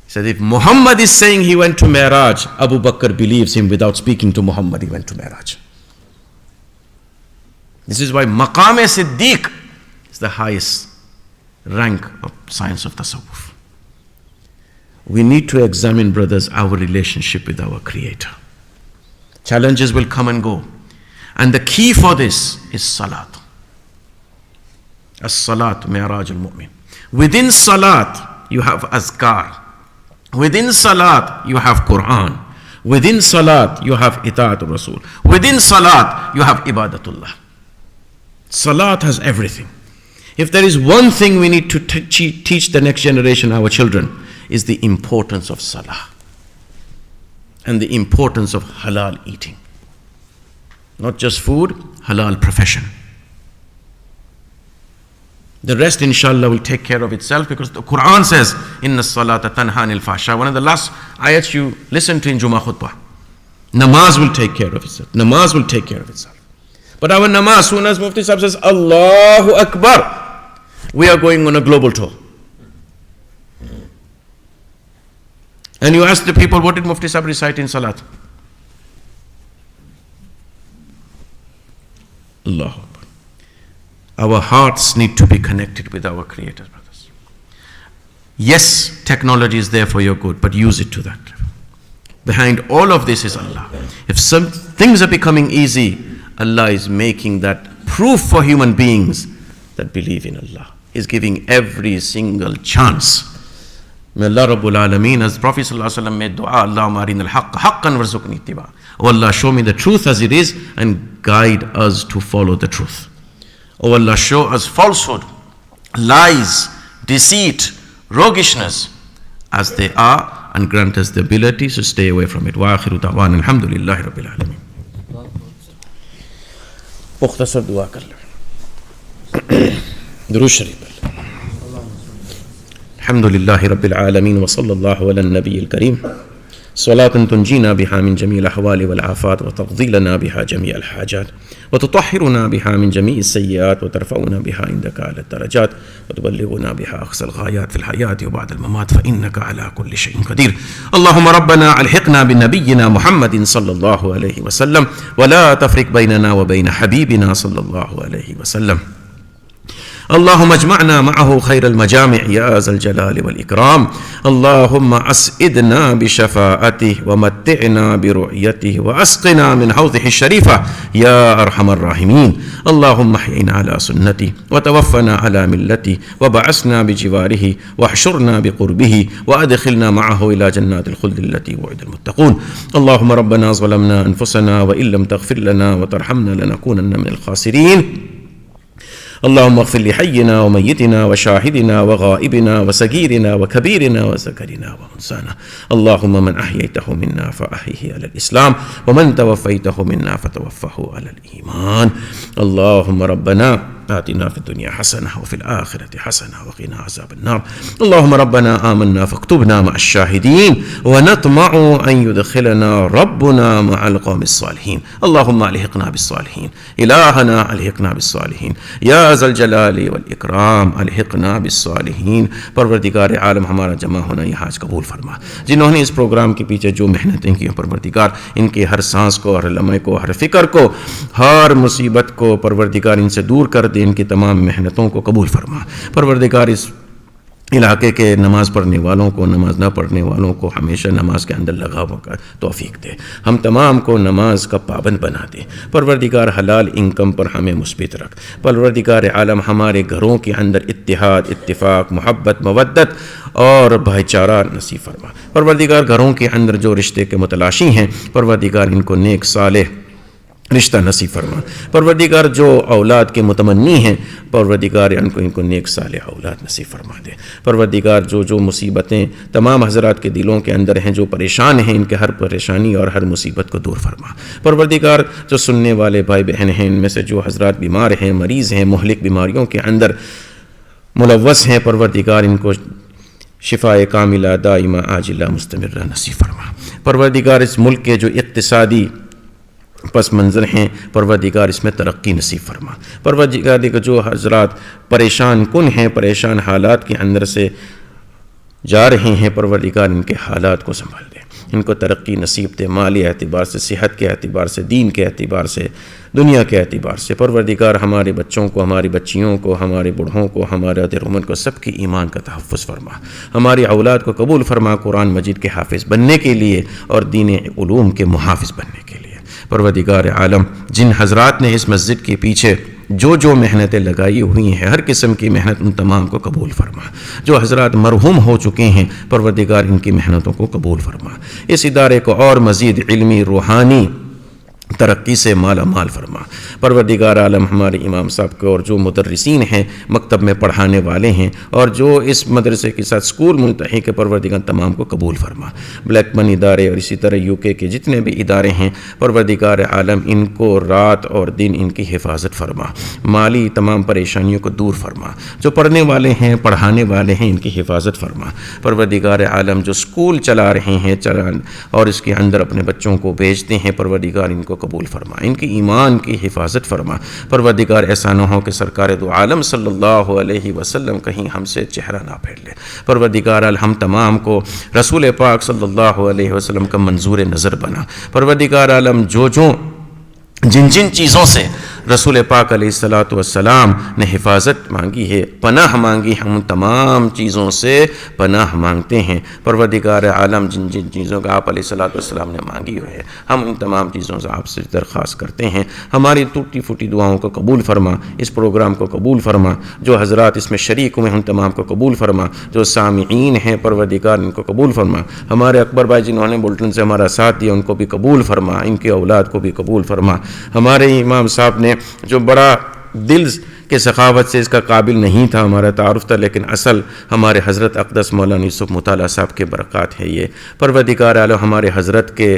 said, if Muhammad is saying he went to Mi'raj, Abu Bakr believes him without speaking to Muhammad, he went to Mi'raj. This is why Maqam Siddiq is the highest rank of science of tasawwuf. We need to examine, brothers, our relationship with our Creator. Challenges will come and go. And the key for this is Salat. As-Salat, Mi'raj al-Mu'min. Within Salat, you have Azkar. Within Salat, you have Quran. Within Salat, you have Ita'atul Rasul. Within Salat, you have Ibadatullah. Salat has everything. If there is one thing we need to teach the next generation, our children, is the importance of Salah and the importance of halal eating. Not just food, halal profession. The rest, inshallah, will take care of itself, because the Quran says, Inna salata tanha anil fahsha. One of the last ayats you listen to in Jummah khutbah. Namaz will take care of itself. Namaz will take care of itself. But our namaz, soon as Mufti Sahib says, Allahu Akbar, we are going on a global tour. And you ask the people, what did Mufti Sahib recite in Salat? Allahu Akbar. Our hearts need to be connected with our Creator, brothers. Yes, technology is there for your good, but use it to that. Behind all of this is Allah. If some things are becoming easy, Allah is making that proof for human beings that believe in Allah. He's giving every single chance. May Allah Rabbul Alameen, as Prophet ﷺ made dua, Allahumma arin al-haqqa haqqan warzuqni ittiba. Oh Allah, show me the truth as it is and guide us to follow the truth. Oh Allah, show us falsehood, lies, deceit, roguishness as they are, and grant us the ability to stay away from it. Wa akhiru da'wan alhamdulillahi rabbil alameen. Mukhtasar dua kar le. Durood Sharif. Alhamdulillahi rabbil alameen wa sallallahu ala an-nabiy al-kareem. صلاة تنجينا بها من جميع الأحوال والآفات وتقضي لنا بها جميع الحاجات وتطهرنا بها من جميع السيئات وترفعنا بها عندك على الدرجات وتبلغنا بها أقصى الغايات في الحياة وبعد الممات فإنك على كل شيء قدير. اللهم ربنا ألحقنا بنبينا محمد صلى الله عليه وسلم ولا تفرق بيننا وبين حبيبنا صلى الله عليه وسلم. अल्लाहुम्मा अजमअना मअहु खैरल मजामि' या ज़ल जलाल वल इकराम। अल्लाहुम्मा अस्इदना बिशफ़ाअतिहि व मत्ति'ना बिरु'यतिहि व अस्क़िना मिन हौज़िहि शरीफ़ा या अरहमर राहिमीन। अल्लाहुम्मा अह्यिना अला सुन्नति व तवफ़्फ़ना अला मिल्लति व बअसना बिजिवारिहि व हशुरना बिक़ुर्बिहि व अदखिलना मअहु इला जन्नातिल ख़ुल्दि अल्लती वु'िदल मुत्तक़ून। अल्लाहुम्मा रब्बना ज़लमना अनफुसना व इल्लम तग़फ़िर लना व तरहमना लनकूनन्ना मिनल ख़ासिरीन। अल्लाहुम्मा अग़फ़िर लिहय्यिना व मय्यितिना व शाहिदिना व गाइबिना व सगीरिना व कबीरिना व ज़करिना व उन्साना। अल्लाहुम्मा मन अह्ययतहु मिन्ना फ़अह्यिहि अलल इस्लाम व मन तवफ़्फ़यतहु मिन्ना फ़तवफ़्फ़हु अलल ईमान। अल्लाहुम्मा रब्बना आतिना फ़िद्दुनिया हसना व फ़िल आख़िरति हसना व क़िना अज़ाबन्नार। अल्लाहुम्मा रब्बना आमन्ना फ़क्तुबना मअश्शाहिदीन व नत्मअु अन युदख़िलना रब्बुना मअल क़ौमिस सालिहीन। अल्लाहुम्मा अलहिक़ना बिस्सालिहीन, इलाहना अलहिक़ना बिस्सालिहीन, या ज़ल जलाली वल इकराम अलहिक़ना बिस्सालिहीन। परवरदिगार आलम, हमारा जमा होना ये हाज कबूल फरमा। जिन्होंने इस प्रोग्राम के पीछे जो मेहनतें की, परवरदिगार इनके हर सांस को, हर लम्हे को, हर फ़िक्र को, हर मुसीबत को परवरदिगार इनसे दूर कर दे। इनकी तमाम मेहनतों को कबूल फरमा। परवरदिगार इस इलाके के नमाज़ पढ़ने वालों को, नमाज़ न पढ़ने वालों को हमेशा नमाज के अंदर लगा होकर तौफीक दे। हम तमाम को नमाज का पाबंद बना दे। परवरदिगार हलाल इनकम पर हमें मुस्बित रख। परवरदिगार आलम, हमारे घरों के अंदर इत्तिहाद, इत्तिफाक, मोहब्बत, मवद्दत और भाईचारा नसीब फरमा। परवरदिगार घरों के अंदर जो रिश्ते के मुतलाशी हैं, परवरदिगार इनको नेक सालेह रिश्ता नसीब फरमा। परवरदिगार जो औलाद के मुतमन्नी हैं, परवरदिगार इनको नेक सालेह औलाद नसीब फरमा दे। परवरदिगार जो मुसीबतें तमाम हज़रात के दिलों के अंदर हैं, जो परेशान हैं, इनके हर परेशानी और हर मुसीबत को दूर फरमा। परवरदिगार जो सुनने वाले भाई बहन हैं, इनमें से जो हज़रात बीमार हैं, मरीज़ हैं, मुहलिक बीमारियों के अंदर मुलव्वस हैं, परवरदिगार इनको शिफ़ाए कामिला दाइमा आजिला मुस्तमिर्रा नसीब फरमा। परवरदिगार इस मुल्क के जो इक़्तिसादी पस मंज़र हैं, परवरदिगार इसमें तरक्की नसीब फरमा। परवरदिगार जो हज़रात परेशान कुन हैं, परेशान हालात के अंदर से जा रहे हैं, परवरदिगार इनके हालात को संभाल दे, इनको तरक्की नसीब दे, माली एतबार से, सेहत के एतबार से, दीन के एतबार से, दुनिया के एतबार से। परवरदिगार हमारे बच्चों को, हमारी बच्चियों को, हमारे बूढ़ों को, हमारे अदर-उमर को, सबकी ईमान का तहफ़्फ़ुज़ फरमा। हमारी औलाद को कबूल फरमा कुरान मजीद के हाफिज़ बनने के लिए और दीन उलूम के मुहाफ़िज़ बनने के लिए। परवरदिगार आलम, जिन हज़रात ने इस मस्जिद के पीछे जो मेहनतें लगाई हुई हैं, हर किस्म की मेहनत उन तमाम को कबूल फरमा। जो हज़रात मरहूम हो चुके हैं, परवरदिगार इनकी मेहनतों को कबूल फरमा। इस इदारे को और मज़ीद इल्मी, रूहानी तरक्की से माला माल फरमा। परवरदिगार आलम, हमारे इमाम साहब को और जो मुदर्रिसीन हैं, मकतब में पढ़ाने वाले हैं और जो इस मदरसे के साथ स्कूल मुल्तही के, परवरदिगार तमाम को कबूल फरमा। ब्लैकमन इदारे और इसी तरह यूके के जितने भी इदारे हैं, परवरदिगार आलम इनको रात और दिन इनकी हिफाजत फरमा। माली तमाम परेशानियों को दूर फरमा। जो पढ़ने वाले हैं, पढ़ाने वाले हैं, इनकी हिफाजत फरमा। परवरदिगार आलम, जो स्कूल चला रहे हैं और इसके अंदर अपने बच्चों को भेजते हैं, परवरदिगार इनको कबूल फरमा। इनकी ईमान की हिफाजत फरमा। परवरदिगार ऐसा न हो कि सरकार दो आलम सल्लल्लाहु अलैहि वसल्लम कहीं हमसे चेहरा ना फेर ले। परवरदिगार हम तमाम को रसूल पाक सल्लल्लाहु अलैहि वसल्लम का मंजूर नज़र बना। परवरदिगार आलम, जिन चीज़ों से रसूल पाक अलैहिस्सलातु वस्सलाम ने हिफाजत मांगी है, पनाह मांगी, हम तमाम चीज़ों से पनाह मांगते हैं। परवरदिगार आलम, जिन चीज़ों का आप अलैहिस्सलातु वस्सलाम ने मांगी हुई है, हम इन तमाम चीज़ों से आपसे दरख्वास्त करते हैं। हमारी टूटी फूटी दुआओं को कबूल फरमा। इस प्रोग्राम को कबूल फरमा। जो हज़रात इसमें शरीक हुए, हम तमाम को कबूल फरमा। जो सामीईन हैं, परवरदिगार इनको कबूल फरमा। हमारे अकबर भाई जिन्होंने बोल्टन से हमारा साथ दिया, उनको भी कबूल फरमा। इनकी औलाद को भी कबूल फरमा। हमारे इमाम साहब ने जो बड़ा दिल के सखावत से इसका काबिल नहीं था, हमारा तारुफ था, लेकिन असल हमारे हज़रत अक़दस मौलाना यूसुफ मुताला साहब के बरक़ात है ये। परवरदिगार आलम, हमारे हज़रत के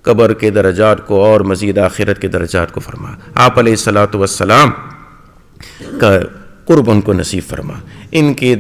कब्र के दरजात को और मज़ीद आखिरत के दरजात को फरमा। आप अलैहिस्सलातु वस्सलाम का क़ुर्ब उनको नसीब फरमा। इनकी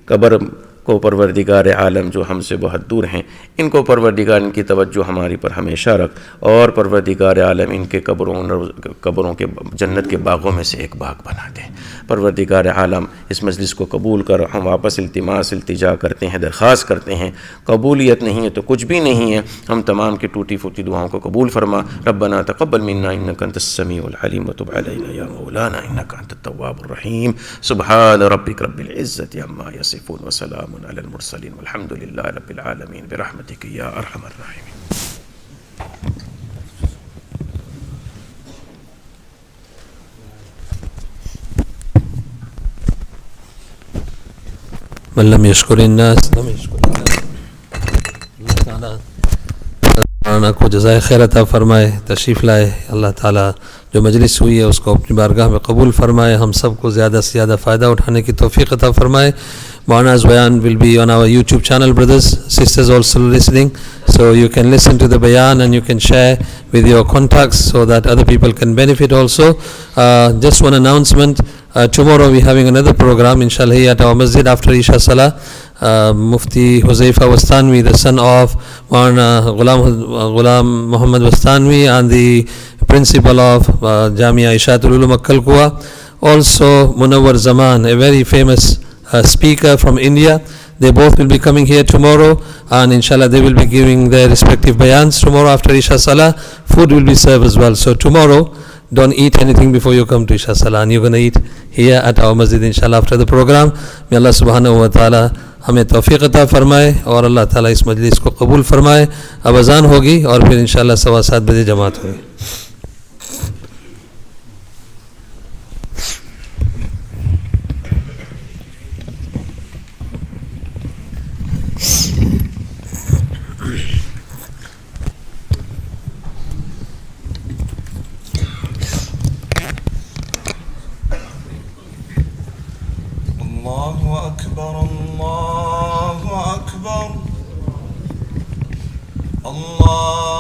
कब्र को परवरदिगार आलम जो हमसे बहुत दूर हैं, इनको परवरदिगार इनकी तवज्जो हमारी पर हमेशा रख, और परवरदिगार आलम इनके कब्रों के जन्नत के बागों में से एक बाग बना दे। परवरदिगार आलम इस मजलिस को कबूल कर। हम वापस इल्तिजा करते हैं, दरख्वास्त करते हैं, कबूलियत नहीं है तो कुछ भी नहीं है। हम तमाम की टूटी फूटी दुआओं को कबूल फरमा। रब्बना तक़ब्बल मिन्ना इन्नका अंतस समीउल अलीम व तुब अलैना या मौलाना इन्नका अंतत तव्वाबुर रहीम। सुब्हान रब्बिक रब्बिल इज़्ज़ति अम्मा यसिफून व सलामुन अलल मुरसलीन वल्हम्दुलिल्लाहि रब्बिल आलमीन बिरहमतिक या अरहमर राहिमीन। मल्लम यशकुरिन्नास लम यशकुरिल्लाह। अल्लाह को जज़ाए खैर अता फ़रमाए, तशरीफ़ लाए। अल्लाह ताला जो मजलिस हुई है उसको अपनी बारगाह में कबूल फ़रमाए, हम सब को ज़्यादा से ज़्यादा फ़ायदा उठाने की तौफ़ीक़ अता फ़रमाए। Moulana's bayan will be on our YouTube channel, brothers, sisters also listening, so you can listen to the bayan and you can share with your contacts so that other people can benefit also. Just one announcement, tomorrow we're having another program inshallah here at our masjid after Isha Salah. Mufti Huzaifa Wastanwi, the son of Moulana Ghulam Muhammad Wastanwi and the principal of Jamia Ishatul Ulum Akkalkuwa, also Munawwar Zaman, a very famous speaker from India. They both will be coming here tomorrow, and inshallah they will be giving their respective bayans tomorrow after Isha Salah. Food will be served as well. So tomorrow, don't eat anything before you come to Isha Salah, and you're going to eat here at our masjid inshallah after the program. May Allah subhanahu wa ta'ala हमें तौफीक अता फरमाए और अल्लाह ताला इस मजलिस को कबूल फरमाए। अब अज़ान होगी और फिर इंशाल्लाह 7:15 बजे जमात होगी। الله أكبر الله أكبر الله